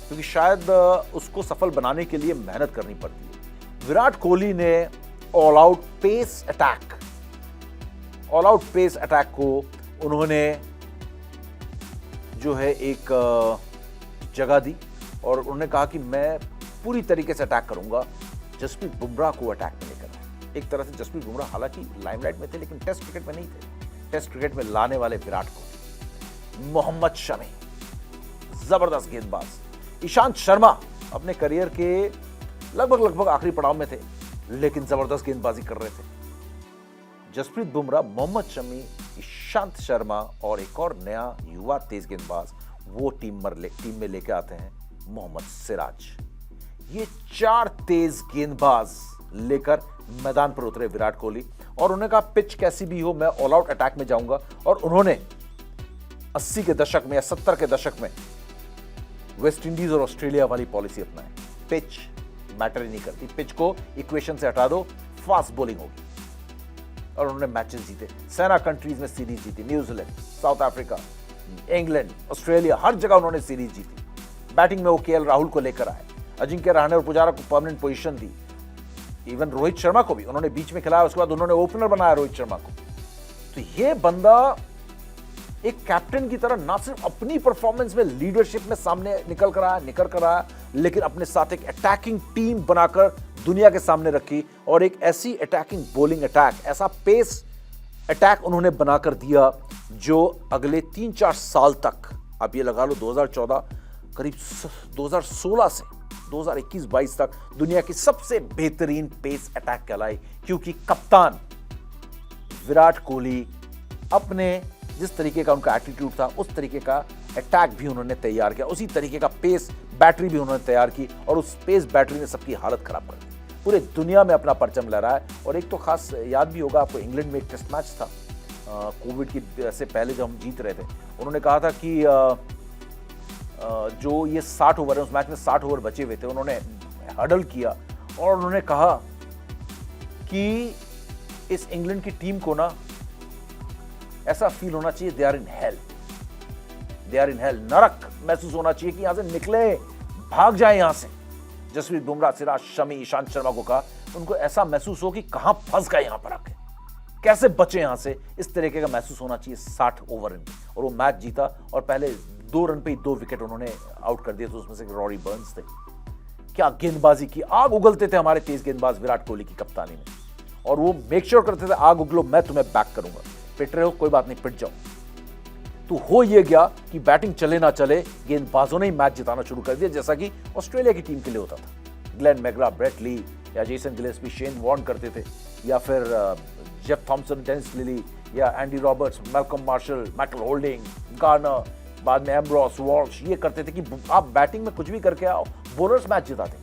क्योंकि शायद उसको सफल बनाने के लिए मेहनत करनी पड़ती है। विराट कोहली ने ऑल आउट पेस अटैक को उन्होंने जो है एक जगह दी, और उन्होंने कहा कि मैं पूरी तरीके से अटैक करूंगा, जसप्रीत बुमराह को अटैक में लेकर। एक तरह से जसप्रीत बुमराह हालांकि लाइमलाइट में थे, लेकिन टेस्ट क्रिकेट में नहीं थे, टेस्ट क्रिकेट में लाने वाले विराट कोहली, मोहम्मद शमी जबरदस्त गेंदबाज, ईशांत शर्मा अपने करियर के लगभग आखिरी पड़ाव में थे लेकिन जबरदस्त गेंदबाजी कर रहे थे। जसप्रीत बुमराह, मोहम्मद शमी, ईशांत शर्मा और एक और नया युवा तेज गेंदबाज वो टीम में लेके आते हैं मोहम्मद सिराज। ये 4 तेज गेंदबाज लेकर मैदान पर उतरे विराट कोहली और उन्होंने कहा पिच कैसी भी हो मैं ऑल आउट अटैक में जाऊंगा। और उन्होंने 80 के दशक में या 70 के दशक में वेस्ट इंडीज और ऑस्ट्रेलिया वाली पॉलिसी अपनाई, पिच मैटर ही नहीं करती, पिच को इक्वेशन से हटा दो, फास्ट बॉलिंग होगी। और उन्होंने मैचेस जीते, सेना कंट्रीज में सीरीज जीती, New Zealand, South Africa, England, Australia, हर जगह उन्होंने सीरीज जीती। बैटिंग में वो केएल राहुल को लेकर आए, अजिंक्य रहाणे और पुजारा को परमानेंट पोजीशन दी, इवन रोहित शर्मा को भी उन्होंने बीच में खिलाया, उसके बाद उन्होंने ओपनर बनाया रोहित शर्मा को। तो ये बंदा एक कैप्टन की तरह ना सिर्फ अपनी परफॉर्मेंस में लीडरशिप में सामने निकल कर आया लेकिन अपने साथ एक अटैकिंग टीम बनाकर दुनिया के सामने रखी और एक ऐसी अटैकिंग बॉलिंग अटैक, ऐसा पेस अटैक उन्होंने बनाकर दिया जो अगले 3-4 साल तक, आप ये लगा लो 2014 करीब 2016 से 2021-22 तक दुनिया की सबसे बेहतरीन पेस अटैक कहलाई, क्योंकि कप्तान विराट कोहली अपने जिस तरीके का उनका एटीट्यूड था उस तरीके का अटैक भी उन्होंने तैयार किया, उसी तरीके का पेस बैटरी भी उन्होंने तैयार की और उस पेस बैटरी ने सबकी हालत खराब कर दी, पूरे दुनिया में अपना परचम लहराया है। और एक तो खास याद भी होगा आपको, इंग्लैंड में एक टेस्ट मैच था कोविड की से पहले जब हम जीत रहे थे, उन्होंने कहा था कि जो ये 60 ओवर है, उस मैच में 60 ओवर बचे हुए थे, उन्होंने हडल किया और उन्होंने कहा कि इस इंग्लैंड की टीम को ना ऐसा फील होना चाहिए दे आर इन हेल, नरक महसूस होना चाहिए कि यहां से निकले, भाग जाए यहां से। जसप्रीत बुमराह, सिराज, शमी, ईशांत शर्मा को कहा उनको ऐसा महसूस हो कि कहां फंस गए यहां पर आके, कैसे बचे यहां से, इस तरीके का महसूस होना चाहिए 60 ओवर में। और वो मैच जीता और पहले 2 रन पे ही 2 विकेट उन्होंने आउट कर दिए, तो उसमें से रॉरी बर्न्स थे। क्या गेंदबाजी की, आग उगलते थे हमारे तेज गेंदबाज विराट कोहली की कप्तानी में, और वो मेक श्योर करते थे आग उगलो, मैं तुम्हें बैक करूंगा, पिट रहे हो कोई बात नहीं, पिट जाओ। तो हो ये गया कि बैटिंग चले ना चले, गेंदबाजों ने ही मैच जिताना शुरू कर दिया, जैसा कि ऑस्ट्रेलिया की टीम के लिए होता था। ग्लेन मैग्रा, ब्रेट ली या जेसन गिलेस्पी, शेन वॉर्न करते थे, या फिर जेफ थॉमसन, डेनिस लिली, या Andy Roberts, Malcolm martial, Michael holding, Garner, बाद में एम्ब्रोस, वॉल्श, ये करते थे कि आप बैटिंग में कुछ भी करके आओ, बॉलर्स मैच जिताते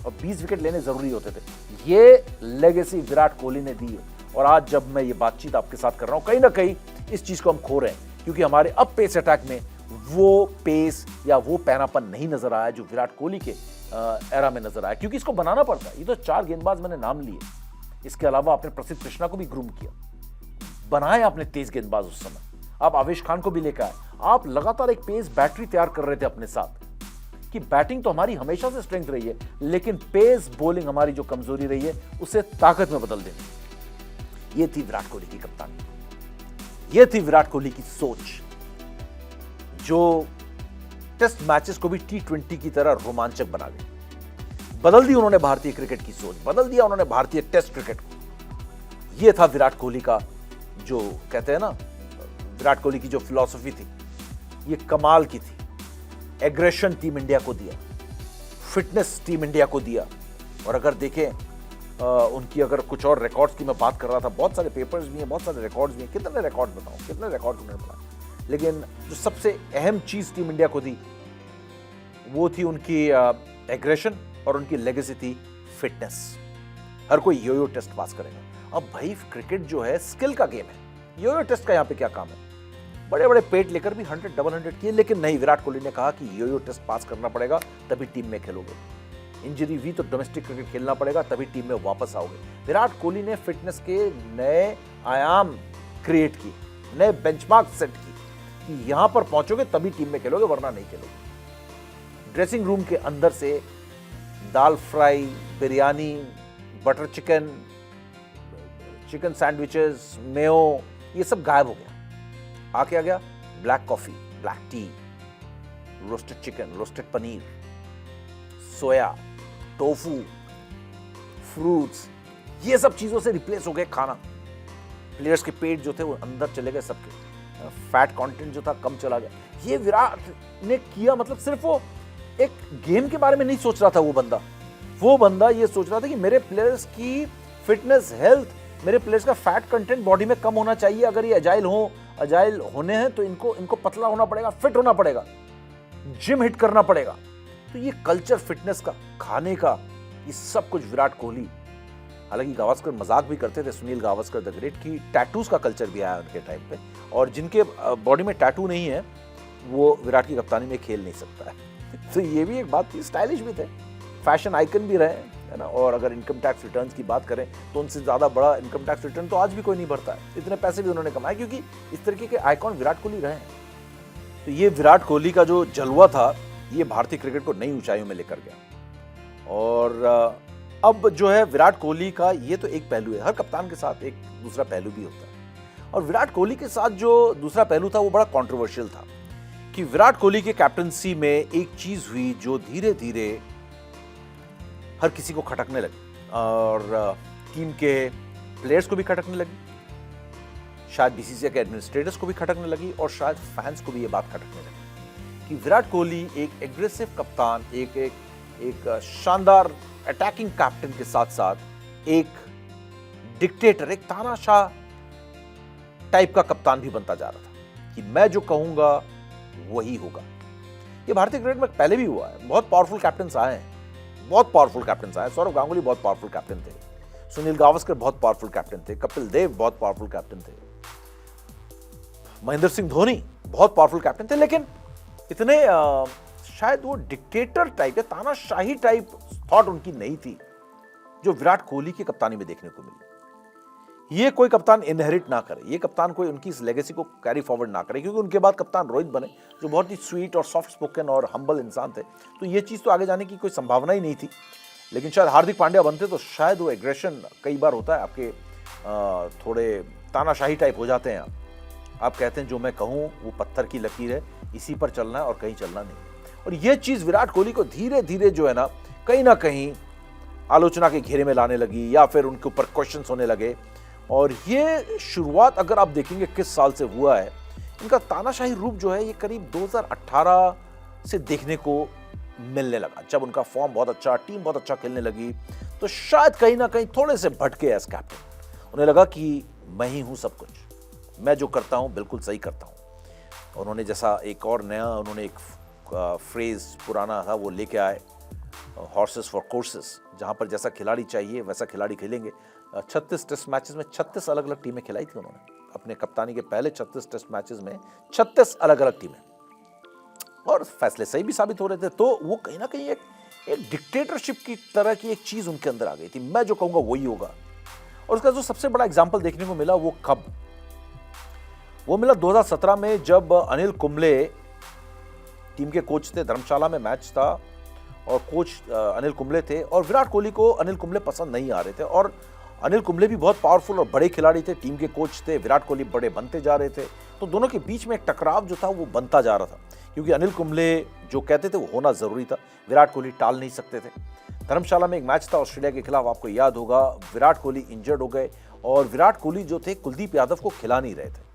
और 20 विकेट लेने जरूरी होते थे। ये लेगेसी विराट कोहली ने दी है। और आज जब मैं ये बातचीत आपके साथ कर रहा हूं, कहीं ना कहीं इस चीज को हम खो रहे हैं, क्योंकि हमारे अब पेस अटैक में वो पेस या वो पैनापन नहीं नजर आया जो विराट कोहली के एरा में नजर आया, क्योंकि इसको बनाना पड़ता है। ये तो 4 गेंदबाज मैंने नाम लिए, इसके अलावा आपने प्रसिद्ध कृष्णा को भी ग्रूम किया, बनाए आपने तेज गेंदबाज उस समय, आप आवेश खान को भी लेकर आए, आप लगातार एक पेस बैटरी तैयार कर रहे थे अपने साथ, कि बैटिंग तो हमारी हमेशा से स्ट्रेंथ रही है, लेकिन पेस बॉलिंग हमारी जो कमजोरी रही है उसे ताकत में बदल देनी। ये थी विराट कोहली की कप्तानी, ये थी विराट कोहली की सोच, जो टेस्ट मैचेस को भी T20 की तरह रोमांचक बना गई। बदल दी उन्होंने भारतीय क्रिकेट की सोच, बदल दिया उन्होंने भारतीय टेस्ट क्रिकेट को। ये था विराट कोहली का, जो कहते हैं ना, विराट कोहली की जो फिलॉसफी थी, ये कमाल की थी। एग्रेशन टीम इंडिया को दिया, फिटनेस टीम इंडिया को दिया। और अगर देखें उनकी अगर कुछ और रिकॉर्ड्स की मैं बात कर रहा था, बहुत सारे पेपर्स भी हैं, बहुत सारे रिकॉर्ड्स भी हैं, कितने रिकॉर्ड बताऊं, कितने रिकॉर्ड्स उन्होंने बनाए, लेकिन जो सबसे अहम चीज टीम इंडिया को दी वो थी उनकी एग्रेशन और उनकी लेगेसी थी फिटनेस। हर कोई यो-यो टेस्ट पास करेगा। अब भाई क्रिकेट जो है स्किल का गेम है, यो-यो टेस्ट का यहाँ पे क्या काम है? बड़े बड़े पेट लेकर भी 100 डबल 100 किए, लेकिन नहीं, विराट कोहली ने कहा कि यो-यो टेस्ट पास करना पड़ेगा तभी टीम में खेलोगे, इंजरी हुई तो डोमेस्टिक क्रिकेट खेलना पड़ेगा तभी टीम में वापस आओगे। विराट कोहली ने फिटनेस के नए आयाम क्रिएट किए, नए बेंचमार्क सेट किए कि यहां पर पहुंचोगे तभी टीम में खेलोगे, वरना नहीं खेलोगे। ड्रेसिंग रूम के अंदर से dal fry, biryani, butter chicken, chicken sandwiches, mayo, ये सब गायब हो गया। आके आ गया black coffee, black tea, roasted chicken, roasted paneer, soya, tofu, fruits, ये सब चीजों से रिप्लेस हो गए खाना। प्लेयर्स के पेट जो थे वो अंदर चले गए सबके, फैट कंटेंट जो था कम चला गया। ये विराट ने किया, मतलब सिर्फ वो एक गेम के बारे में नहीं सोच रहा था वो बंदा ये सोच रहा था कि मेरे प्लेयर्स की फिटनेस, हेल्थ, मेरे प्लेयर्स का फैट कंटेंट बॉडी में कम होना चाहिए। अगर ये अजाइल होने हैं तो इनको पतला होना पड़ेगा, फिट होना पड़ेगा, जिम हिट करना पड़ेगा। तो ये कल्चर फिटनेस का, खाने का, ये सब कुछ विराट कोहली, हालांकि गावस्कर मजाक भी करते थे, सुनील गावस्कर द ग्रेट, की टैटूज का कल्चर भी आया उनके टाइम पे, और जिनके बॉडी में टैटू नहीं है वो विराट की कप्तानी में खेल नहीं सकता है। तो ये भी एक बात थी। स्टाइलिश भी थे, फैशन आइकन भी रहे, है ना। और अगर इनकम टैक्स रिटर्न्स की बात करें तो उनसे ज्यादा बड़ा इनकम टैक्स रिटर्न तो आज भी कोई नहीं भरता है। इतने पैसे भी उन्होंने कमाए क्योंकि इस तरीके के आइकॉन विराट कोहली रहे हैं। तो ये विराट कोहली का जो जलवा था ये भारतीय क्रिकेट को नई ऊंचाइयों में लेकर गया। और अब जो है विराट कोहली का ये तो एक पहलू है, हर कप्तान के साथ एक दूसरा पहलू भी होता है। और विराट कोहली के साथ जो दूसरा पहलू था वो बड़ा कंट्रोवर्शियल था कि विराट कोहली के कैप्टनसी में एक चीज हुई जो धीरे धीरे हर किसी को खटकने लगी, और टीम के प्लेयर्स को भी खटकने लगी, शायद बीसीसीआई के एडमिनिस्ट्रेटर्स को भी खटकने लगी, और शायद फैंस को भी ये बात खटकने लगी कि विराट कोहली एक एग्रेसिव कप्तान, एक शानदार अटैकिंग कैप्टन के साथ साथ एक डिक्टेटर, एक तानाशाह टाइप का कप्तान भी बनता जा रहा था कि मैं जो कहूंगा वही होगा। ये भारतीय क्रिकेट में पहले भी हुआ है, बहुत पावरफुल कैप्टन्स आए हैं, बहुत पावरफुल कैप्टन्स आए। सौरव गांगुली बहुत पावरफुल कैप्टन थे, सुनील गावस्कर बहुत पावरफुल कैप्टन थे, कपिल देव बहुत पावरफुल कैप्टन थे, महेंद्र सिंह धोनी बहुत पावरफुल कैप्टन थे, लेकिन इतने शायद वो डिक्टेटर टाइप या तानाशाही टाइप थॉट उनकी नहीं थी जो विराट कोहली की कप्तानी में देखने को मिली। ये कोई कप्तान इनहेरिट ना करे, ये कप्तान कोई उनकी इस लेगेसी को कैरी फॉरवर्ड ना करे, क्योंकि उनके बाद कप्तान रोहित बने जो बहुत ही स्वीट और सॉफ्ट स्पोकन और हम्बल इंसान थे। तो ये चीज़ तो आगे जाने की कोई संभावना ही नहीं थी। लेकिन शायद हार्दिक पांड्या बनते तो शायद वो एग्रेशन, कई बार होता है आपके थोड़े तानाशाही टाइप हो जाते हैं। आप कहते हैं जो मैं कहूँ वो पत्थर की लकीर है, इसी पर चलना है और कहीं चलना नहीं। और ये चीज़ विराट कोहली को धीरे धीरे जो है ना कहीं आलोचना के घेरे में लाने लगी, या फिर उनके ऊपर क्वेश्चंस होने लगे। और ये शुरुआत अगर आप देखेंगे किस साल से हुआ है, इनका तानाशाही रूप जो है ये करीब 2018 से देखने को मिलने लगा, जब उनका फॉर्म बहुत अच्छा, टीम बहुत अच्छा खेलने लगी। तो शायद कहीं ना कहीं थोड़े से भटके एज कैप्टन, उन्हें लगा कि मैं ही हूँ सब कुछ, मैं जो करता हूँ बिल्कुल सही करता हूँ। उन्होंने जैसा एक और नया उन्होंने एक फ्रेज पुराना था वो लेके आए, हॉर्सेस फॉर कोर्सेस, जहाँ पर जैसा खिलाड़ी चाहिए वैसा खिलाड़ी खेलेंगे। 36 टेस्ट मैचेस में 36 अलग अलग टीमें खिलाई थी उन्होंने, अपने कप्तानी के पहले 36 टेस्ट मैचेस में 36 अलग अलग टीमें, और फैसले सही भी साबित हो रहे थे। तो वो कहीं ना कहीं एक डिक्टेटरशिप की तरह की एक चीज उनके अंदर आ गई थी, मैं जो कहूंगा वही होगा। और उसका जो सबसे बड़ा एग्जाम्पल देखने को मिला वो कब, वो मिला 2017 में, जब अनिल कुंबले टीम के कोच थे। धर्मशाला में मैच था और कोच अनिल कुंबले थे, और विराट कोहली को अनिल कुंबले पसंद नहीं आ रहे थे। और अनिल कुंबले भी बहुत पावरफुल और बड़े खिलाड़ी थे, टीम के कोच थे, विराट कोहली बड़े बनते जा रहे थे। तो दोनों के बीच में एक टकराव जो था वो बनता जा रहा था, क्योंकि अनिल कुंबले जो कहते थे वो होना जरूरी था, विराट कोहली टाल नहीं सकते थे। धर्मशाला में एक मैच था ऑस्ट्रेलिया के खिलाफ, आपको याद होगा, विराट कोहली इंजर्ड हो गए, और विराट कोहली जो थे कुलदीप यादव को खिला नहीं रहे थे,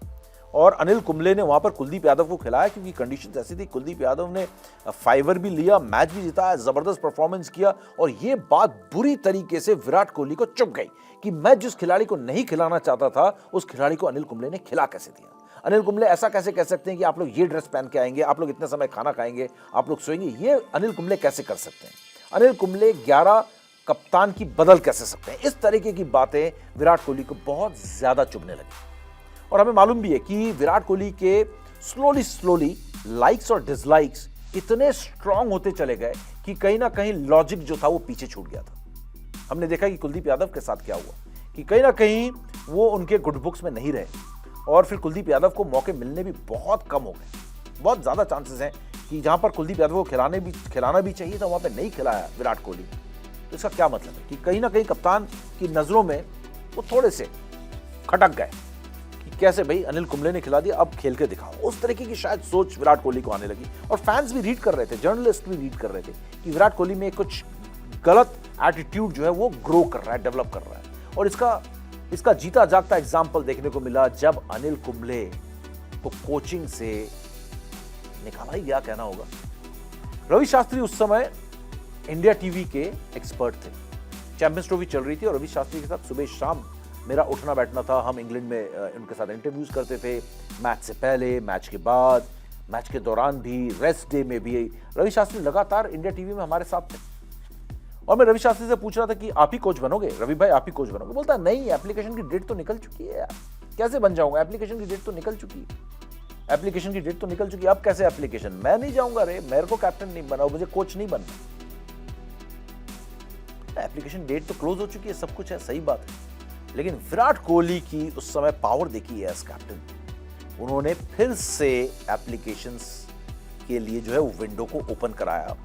और अनिल कुंबले ने वहां पर कुलदीप यादव को खिलाया क्योंकि कंडीशंस ऐसी थी। कुलदीप यादव ने फाइवर भी लिया, मैच भी जीता, जबरदस्त परफॉर्मेंस किया। और ये बात बुरी तरीके से विराट कोहली को चुभ गई कि मैं जिस खिलाड़ी को नहीं खिलाना चाहता था उस खिलाड़ी को अनिल कुंबले ने खिला कैसे दिया। अनिल कुंबले ऐसा कैसे कह सकते हैं कि आप लोग ये ड्रेस पहन के आएंगे, आप लोग इतने समय खाना खाएंगे, आप लोग सोएंगे, ये अनिल कुंबले कैसे कर सकते हैं? अनिल कुंबले 11 कप्तान की बदल कैसे सकते हैं? इस तरीके की बातें विराट कोहली को बहुत ज्यादा चुभने लगी। और हमें मालूम भी है कि विराट कोहली के स्लोली लाइक्स और डिसलाइक्स इतने स्ट्रांग होते चले गए कि कहीं ना कहीं लॉजिक जो था वो पीछे छूट गया था। हमने देखा कि कुलदीप यादव के साथ क्या हुआ कि कहीं ना कहीं वो उनके गुड बुक्स में नहीं रहे, और फिर कुलदीप यादव को मौके मिलने भी बहुत कम हो गए। बहुत ज्यादा चांसेस हैं कि जहां पर कुलदीप यादव को खिलाना भी चाहिए था वहां पर नहीं खिलाया विराट कोहली। तो इसका क्या मतलब है कि कहीं ना कहीं कप्तान की नजरों में वो थोड़े से खटक गए कि कैसे भाई अनिल कुंबले ने खिला दिया, अब खेल के दिखाओ। उस तरीके की शायद सोच विराट कोहली को आने लगी, और फैंस भी रीड कर रहे थे, जर्नलिस्ट भी रीड कर रहे थे कि विराट कोहली में कुछ गलत एटीट्यूड जो है वो ग्रो कर रहा है, डेवलप कर रहा है। और इसका इसका जीता जागता एग्जाम्पल देखने को मिला जब अनिल कुंबले को कोचिंग से निकाला ही गया कहना होगा। रवि शास्त्री उस समय इंडिया टीवी के एक्सपर्ट थे। चैंपियंस ट्रॉफी चल रही थी और रवि शास्त्री के साथ सुबह शाम मेरा उठना बैठना था। हम इंग्लैंड में उनके साथ इंटरव्यूज करते थे, मैच से पहले, मैच के बाद, मैच के दौरान भी, रेस्ट डे में भी। रवि शास्त्री लगातार इंडिया टीवी में हमारे साथ थे और मैं रवि शास्त्री से पूछ रहा था कि आप ही कोच बनोगे, रवि भाई आप ही कोच बनोगे। बोलता नहीं, एप्लीकेशन की डेट तो निकल चुकी है यार, कैसे बन जाऊंगा, एप्लीकेशन की डेट तो निकल चुकी है, एप्लीकेशन की डेट तो निकल चुकी है, अब कैसे एप्लीकेशन, मैं नहीं जाऊंगा रे, मेरे को कैप्टन नहीं बना, मुझे कोच नहीं बनना। एप्लीकेशन डेट तो क्लोज हो चुकी है, सब कुछ है, सही बात है। लेकिन विराट कोहली की उस समय पावर देखी है एज कैप्टन, उन्होंने फिर से एप्लीकेशंस के लिए जो है वो विंडो को ओपन कराया।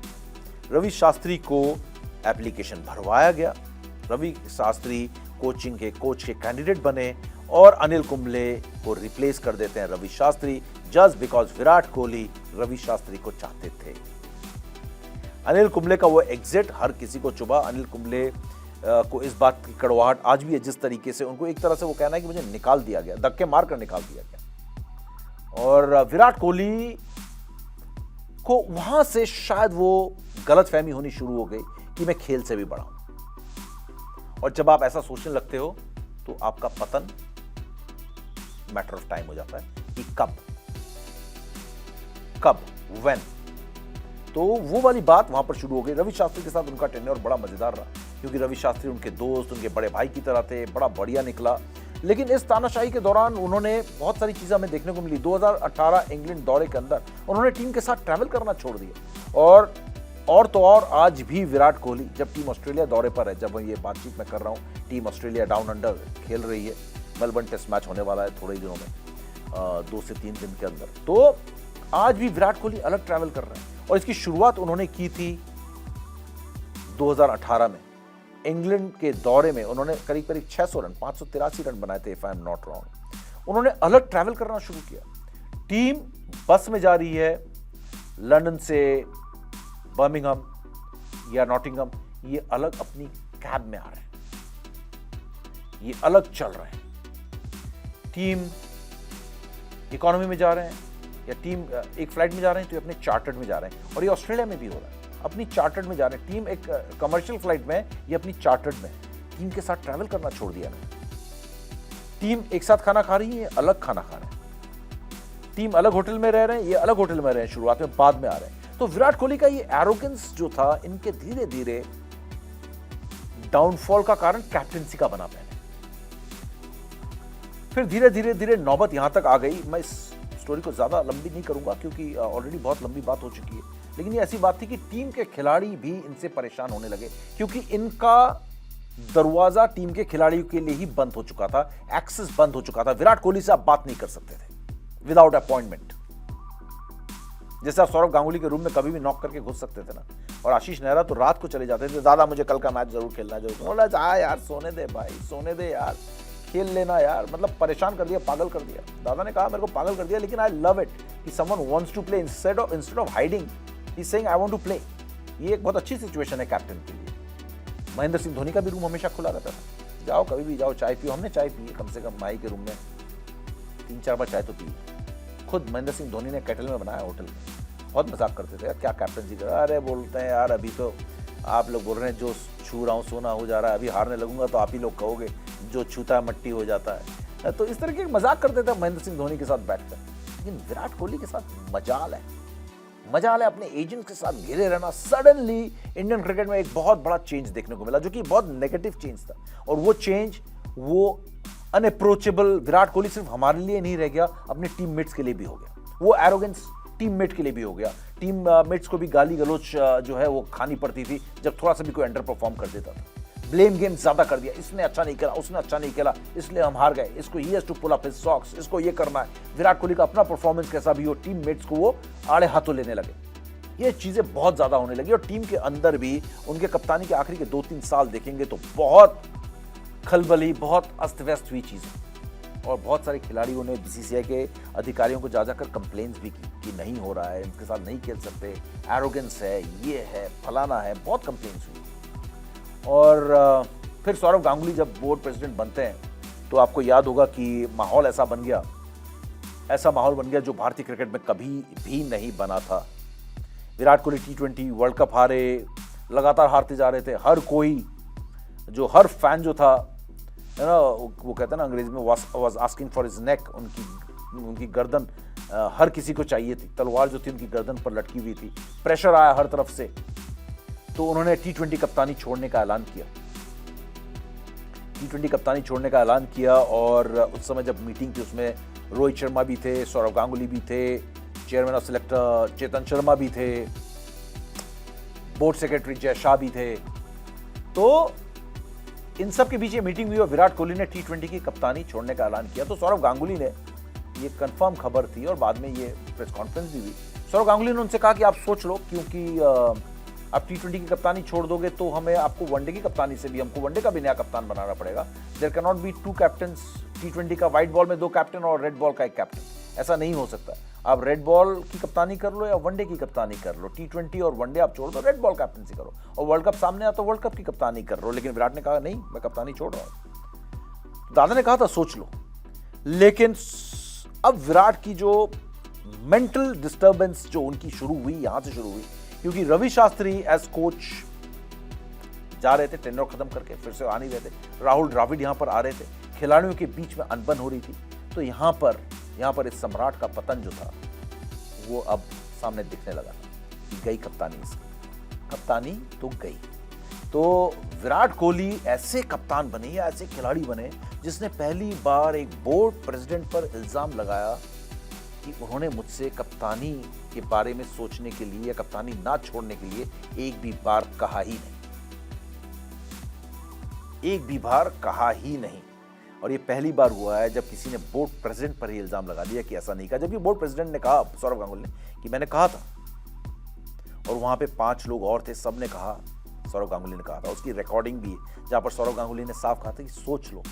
रवि शास्त्री को एप्लीकेशन भरवाया गया, रवि शास्त्री कोचिंग के कोच के कैंडिडेट बने और अनिल कुंबले को रिप्लेस कर देते हैं रवि शास्त्री, जस्ट बिकॉज विराट कोहली रवि शास्त्री को चाहते थे। अनिल कुंबले का वो एग्जिट हर किसी को चुभा। अनिल कुंबले को इस बात की कड़वाहट आज भी है, जिस तरीके से उनको एक तरह से वो कहना है कि मुझे निकाल दिया गया, धक्के मारकर निकाल दिया गया। और विराट कोहली को वहां से शायद वो गलतफहमी होनी शुरू हो गई कि मैं खेल से भी बड़ा हूं। और जब आप ऐसा सोचने लगते हो तो आपका पतन मैटर ऑफ टाइम हो जाता है कि कब व्हेन। तो वो वाली बात वहां पर शुरू हो गई। रवि शास्त्री के साथ उनका टेन्योर बड़ा मजेदार रहा क्योंकि रवि शास्त्री उनके दोस्त, उनके बड़े भाई की तरह थे, बड़ा बढ़िया निकला। लेकिन इस तानाशाही के दौरान उन्होंने बहुत सारी चीजें हमें देखने को मिली। 2018 इंग्लैंड दौरे के अंदर उन्होंने टीम के साथ ट्रैवल करना छोड़ दिया। और तो और आज भी विराट कोहली जब टीम ऑस्ट्रेलिया दौरे पर है, जब ये बातचीत मैं कर रहा हूं, टीम ऑस्ट्रेलिया डाउन अंडर खेल रही है, मेलबर्न टेस्ट मैच होने वाला है थोड़े ही दिनों में, 2 से 3 दिन के अंदर। तो आज भी विराट कोहली अलग ट्रैवल कर रहे हैं और इसकी शुरुआत उन्होंने की थी 2018 में इंग्लैंड के दौरे में। उन्होंने करीब करीब 600 रन, 583 रन बनाए थे, if I am not wrong. उन्होंने अलग ट्रैवल करना शुरू किया। टीम बस में जा रही है लंदन से बर्मिंघम या नॉटिंघम, ये अलग अपनी कैब में आ रहे हैं, ये अलग चल रहे हैं। टीम इकोनॉमी में जा रहे हैं या टीम एक फ्लाइट में जा रहे हैं तो ये अपने चार्टर्ड में जा रहे हैं। और ये ऑस्ट्रेलिया में भी हो रहा है, अपनी चार्टर्ड में जा रहे हैं। टीम एक कमर्शियल फ्लाइट में, ये अपनी चार्टर्ड में। टीम के साथ ट्रैवल करना छोड़ दिया ना। टीम एक साथ खाना खा रही है, अलग खाना खा रहे हैं। टीम अलग होटल में रह रहे हैं, ये अलग होटल में रहे हैं, शुरुआत में, बाद में आ रहे हैं। तो विराट कोहली का ये एरोगेंस जो था, इनके धीरे धीरे डाउनफॉल का कारण कैप्टेंसी का बना पहले। फिर धीरे धीरे धीरे नौबत यहां तक आ गई। मैं इस स्टोरी को ज्यादा लंबी नहीं करूंगा क्योंकि ऑलरेडी बहुत लंबी बात हो चुकी है, लेकिन ये ऐसी बात थी कि टीम के खिलाड़ी भी इनसे परेशान होने लगे क्योंकि इनका दरवाजा टीम के खिलाड़ियों के लिए ही बंद हो चुका था, एक्सेस बंद हो चुका था। विराट कोहली से आप बात नहीं कर सकते थे विदाउट अपॉइंटमेंट। जैसे आप सौरव गांगुली के रूम में कभी भी नॉक करके घुस सकते थे ना, और आशीष नेहरा तो रात को चले जाते थे, दादा मुझे कल का मैच जरूर खेलना है, जरूर। बोला जा यार, सोने दे भाई, सोने दे यार, खेल लेना यार। मतलब परेशान कर दिया, पागल कर दिया। दादा ने कहा मेरे को पागल कर दिया, लेकिन आई लव इट कि someone wants to play instead of hiding, he is saying I want to play. ये एक बहुत अच्छी सिचुएशन है कैप्टन के लिए। महेंद्र सिंह धोनी का भी रूम हमेशा खुला रहता था, जाओ कभी भी जाओ, चाय पियो। हमने चाय पी है कम से कम माई के रूम में 3-4 बार चाय तो पी। खुद महेंद्र सिंह धोनी ने केटल में बनाया होटल में। बहुत मजाक करते थे यार, क्या कैप्टनसी कर, अरे बोलते हैं यार अभी तो आप लोग बोल रहे हैं जो छू रहा हूँ सोना हो जा रहा है, अभी हारने लगूंगा तो आप ही लोग कहोगे जो छूता है मट्टी हो जाता है। तो इस तरह के मजाक करते थे महेंद्र सिंह धोनी के साथ बैठकर। लेकिन विराट कोहली के साथ मजाल है अपने एजेंट के साथ घिरे रहना। सडनली इंडियन क्रिकेट में एक बहुत बड़ा चेंज देखने को मिला जो कि बहुत नेगेटिव चेंज था, और वो चेंज वो अनअप्रोचेबल विराट कोहली सिर्फ हमारे लिए नहीं रह गया, अपने टीममेट्स के लिए भी हो गया। वो एरोगेंस टीममेट के लिए भी हो गया। टीममेट्स को भी गाली गलौच जो है वो खानी पड़ती थी जब थोड़ा सा भी कोई अंडर परफॉर्म कर देता था। ब्लेम गेम ज्यादा कर दिया, इसने अच्छा नहीं किया, उसने अच्छा नहीं किया, इसलिए हम हार गए, इसको he has to pull up his socks, इसको ये करना है। विराट कोहली का अपना परफॉर्मेंस कैसा भी हो, टीममेट्स को वो आड़े हाथों लेने लगे। ये चीजें बहुत ज्यादा होने लगी और टीम के अंदर भी उनके कप्तानी के आखिरी के 2-3 साल देखेंगे तो बहुत खलबली, बहुत अस्त व्यस्त हुई चीजें। और बहुत सारे खिलाड़ियों ने बीसीसीआई के अधिकारियों को जा जाकर कंप्लेंट्स भी की कि नहीं हो रहा है, इनके साथ नहीं खेल सकते, एरोगेंस है, ये है, फलाना है, बहुत कंप्लेंट्स हुई। और फिर सौरव गांगुली जब बोर्ड प्रेसिडेंट बनते हैं तो आपको याद होगा कि माहौल ऐसा माहौल बन गया जो भारतीय क्रिकेट में कभी भी नहीं बना था। Virat Kohli T20 world cup हारे, लगातार हारते जा रहे थे। हर फैन जो था, है ना, वो कहते हैं ना अंग्रेजी में was asking for his neck, उनकी गर्दन हर किसी को चाहिए थी। तलवार जो थी उनकी गर्दन पर लटकी हुई थी। प्रेशर आया हर तरफ से, तो उन्होंने T20 कप्तानी छोड़ने का ऐलान किया। और उस समय जब मीटिंग थी उसमें रोहित शर्मा भी थे, सौरव गांगुली भी थे, chairman of selector Chetan Sharma भी थे, बोर्ड सेक्रेटरी जय शाह भी थे। तो इन सब के बीच ये मीटिंग हुई और विराट कोहली ने T20 की कप्तानी छोड़ने का ऐलान किया। तो सौरव गांगुली ने, ये कंफर्म खबर थी और बाद में ये प्रेस कॉन्फ्रेंस भी हुई, सौरव गांगुली ने उनसे कहा कि आप सोच लो, क्योंकि आप T20 की कप्तानी छोड़ दोगे तो हमें आपको वनडे की कप्तानी से भी, हमको वनडे का भी नया कप्तान बनाना पड़ेगा। There can not be 2 captain. T20 का व्हाइट बॉल में 2 कैप्टन और रेड बॉल का 1 कैप्टन, ऐसा नहीं हो सकता। आप रेड बॉल की कप्तानी कर लो या वनडे की कप्तानी कर लो, T20 और वनडे आप छोड़ दो, रेड बॉल कैप्टनसी करो, और वर्ल्ड कप सामने आता तो वर्ल्ड कप की कप्तानी कर लो। लेकिन विराट ने कहा नहीं, मैं कप्तानी छोड़ रहा हूं। दादा ने कहा था सोच लो। लेकिन अब विराट की जो मेंटल डिस्टर्बेंस जो उनकी शुरू हुई, यहां से शुरू हुई, क्योंकि रवि शास्त्री एज कोच जा रहे थे, टेंडर खत्म करके फिर से आ नहीं रहे थे। राहुल द्रविड़ यहां पर आ रहे थे, खिलाड़ियों के बीच में अनबन हो रही थी। तो यहां पर इस सम्राट का पतन जो था वो अब सामने दिखने लगा कि गई कप्तानी इसकी, कप्तानी तो गई। तो विराट कोहली ऐसे कप्तान बने या ऐसे खिलाड़ी बने जिसने पहली बार एक बोर्ड प्रेसिडेंट पर इल्जाम लगाया कि उन्होंने मुझसे कप्तानी के बारे में सोचने के लिए या कप्तानी ना छोड़ने के लिए एक भी बार कहा ही नहीं। और ये पहली बार हुआ है जब किसी ने बोर्ड प्रेसिडेंट पर ही इल्जाम लगा दिया कि ऐसा नहीं कहा, जबकि बोर्ड प्रेसिडेंट ने कहा, सौरव गांगुली ने, कि मैंने कहा था। और वहां पे 5 लोग और थे, सबने कहा, सौरव गांगुली ने कहा था। उसकी रिकॉर्डिंग भी है जहां पर सौरव गांगुली ने साफ कहा था कि सोच लो,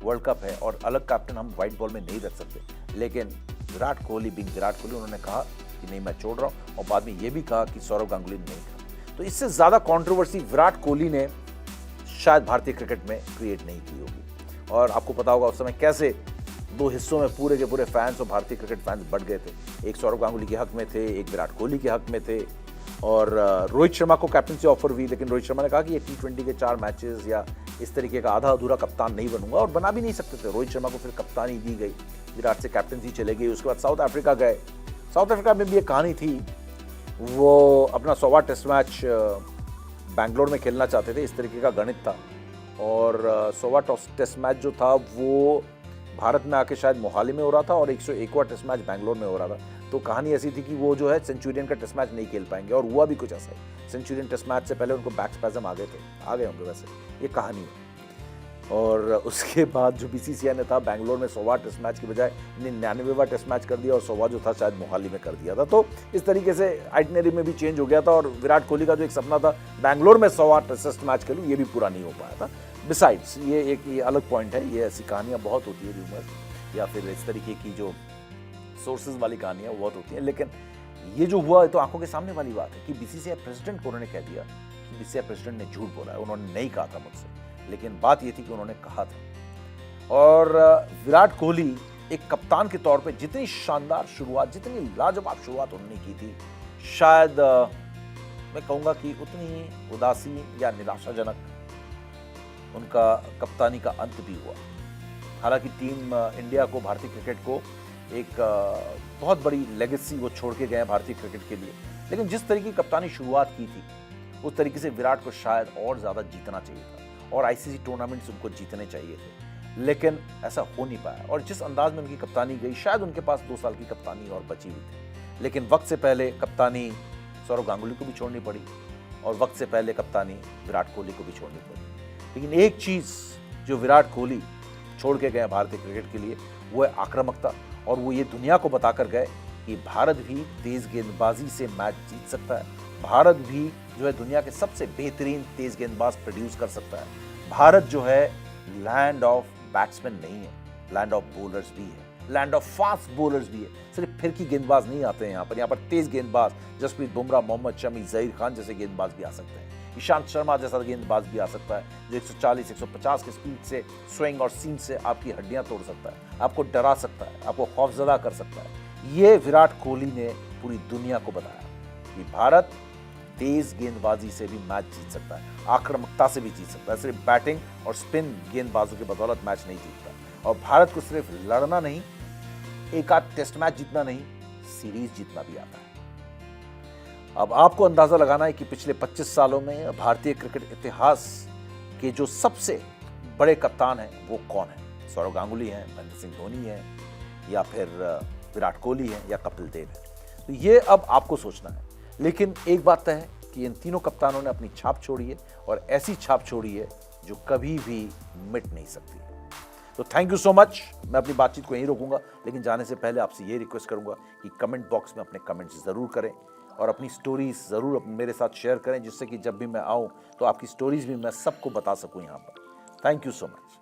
वर्ल्ड कप है और अलग कैप्टन हम व्हाइट बॉल में नहीं रख सकते। लेकिन विराट कोहली उन्होंने कहा कि नहीं, मैं छोड़ रहा हूं। और बाद में यह भी कहा कि सौरव गांगुली ने नहीं कहा। तो इससे ज्यादा कंट्रोवर्सी विराट कोहली ने शायद भारतीय क्रिकेट में क्रिएट नहीं की होगी। और आपको पता होगा उस समय कैसे 2 हिस्सों में पूरे के पूरे फैंस और भारतीय क्रिकेट फैंस बढ़ गए थे। एक सौरव गांगुली के हक में थे, एक विराट कोहली के हक में थे। और रोहित शर्मा को कैप्टनसी ऑफर हुई, लेकिन रोहित शर्मा ने कहा कि ये T20 के 4 मैचेस या इस तरीके का आधा अधूरा कप्तान नहीं बनूंगा, और बना भी नहीं सकते थे। रोहित शर्मा को फिर कप्तानी दी गई, विराट से कैप्टनसी चले गई। उसके बाद साउथ अफ्रीका गए। साउथ अफ्रीका में भी एक कहानी थी, वो अपना 100वां टेस्ट मैच बैंगलोर में खेलना चाहते थे, इस तरीके का गणित था। और 100वां टेस्ट मैच जो था वो भारत में आके शायद मोहाली में हो रहा था और 101वां टेस्ट मैच बैंगलोर में हो रहा था। तो कहानी ऐसी थी कि वो जो है सेंचुरियन का टेस्ट मैच नहीं खेल पाएंगे, और हुआ भी कुछ ऐसा है। सेंचुरियन टेस्ट मैच से पहले उनको बैक स्पैज़म आ गए होंगे वैसे, ये कहानी है। और उसके बाद जो BCCI ने था, बैंगलोर में 100वां टेस्ट मैच की बजाय 99वां टेस्ट मैच कर दिया और 100वां जो था शायद मोहाली में कर दिया था। तो इस तरीके से आइटनरी में भी चेंज हो गया था। और विराट कोहली का जो एक सपना था बैंगलोर में 100वां टेस्ट मैच खेलूं, ये भी पूरा नहीं हो पाया था। बिसाइड्स ये अलग पॉइंट है। ये ऐसी कहानियां बहुत होती है, रूमर्स या फिर इस तरीके की जो सोर्सेज वाली कहानियां बहुत होती हैं। लेकिन ये जो हुआ तो आंखों के सामने वाली बात है कि BCCI प्रेसिडेंट को उन्होंने कह दिया कि BCCI प्रेसिडेंट ने झूठ बोला है, उन्होंने नहीं कहा था मुझसे, लेकिन बात ये थी कि उन्होंने कहा था। और विराट कोहली एक कप्तान के तौर पे जितनी शानदार शुरुआत, जितनी लाजवाब शुरुआत उन्होंने की थी, शायद मैं कहूंगा कि उतनी ही उदासी या निराशाजनक उनका कप्तानी का अंत भी हुआ। हालांकि टीम इंडिया को, भारतीय क्रिकेट को एक बहुत बड़ी लेगेसी वो छोड़ के गए हैं भारतीय क्रिकेट के लिए। लेकिन जिस तरीके की कप्तानी शुरुआत की थी, उस तरीके से विराट को शायद और ज़्यादा जीतना चाहिए था और ICC टूर्नामेंट्स उनको जीतने चाहिए थे, लेकिन ऐसा हो नहीं पाया। और जिस अंदाज में उनकी कप्तानी गई, शायद उनके पास 2 साल की कप्तानी और बची हुई थी। लेकिन वक्त से पहले कप्तानी सौरव गांगुली को भी छोड़नी पड़ी और वक्त से पहले कप्तानी विराट कोहली को भी छोड़नी पड़ी। लेकिन एक चीज़ जो विराट कोहली छोड़ के गए भारतीय क्रिकेट के लिए, वो है आक्रामकता। और वो ये दुनिया को बताकर गए कि भारत भी तेज गेंदबाजी से मैच जीत सकता है। भारत भी जो है दुनिया के सबसे बेहतरीन तेज गेंदबाज प्रोड्यूस कर सकता है। भारत जो है लैंड ऑफ बैट्समैन नहीं है, लैंड ऑफ बॉलर्स भी है, लैंड ऑफ फास्ट बॉलर्स भी है। सिर्फ फिरकी गेंदबाज नहीं आते हैं यहाँ पर तेज गेंदबाज, जसप्रीत बुमराह, मोहम्मद शमी, जहीर खान जैसे गेंदबाज भी आ सकते हैं। ईशांत शर्मा जैसा गेंदबाज भी आ सकता है जो 140 150 की स्पीड से स्विंग और सीम से आपकी हड्डियां तोड़ सकता है, आपको डरा सकता है, आपको खौफजदा कर सकता है। ये विराट कोहली ने पूरी दुनिया को बताया कि भारत तेज गेंदबाजी से भी मैच जीत सकता है, आक्रामकता से भी जीत सकता है। सिर्फ बैटिंग और स्पिन गेंदबाजों की बदौलत मैच नहीं जीतता। और भारत को सिर्फ लड़ना नहीं, एक आध टेस्ट मैच जीतना नहीं, सीरीज जीतना भी आता है। अब आपको अंदाजा लगाना है कि पिछले 25 सालों में भारतीय क्रिकेट इतिहास के जो सबसे बड़े कप्तान हैं वो कौन है। सौरव गांगुली हैं, महेंद्र सिंह धोनी है, या फिर विराट कोहली है, या कपिल देव है। तो ये अब आपको सोचना है। लेकिन एक बात तय है कि इन तीनों कप्तानों ने अपनी छाप छोड़ी है, और ऐसी छाप छोड़ी है जो कभी भी मिट नहीं सकती। तो थैंक यू सो मच। मैं अपनी बातचीत को यहीं रोकूंगा, लेकिन जाने से पहले आपसे ये रिक्वेस्ट करूंगा कि कमेंट बॉक्स में अपने कमेंट्स जरूर करें और अपनी स्टोरीज जरूर मेरे साथ शेयर करें, जिससे कि जब भी मैं आऊं तो आपकी स्टोरीज भी मैं सबको बता सकूं यहाँ पर। Thank you so much.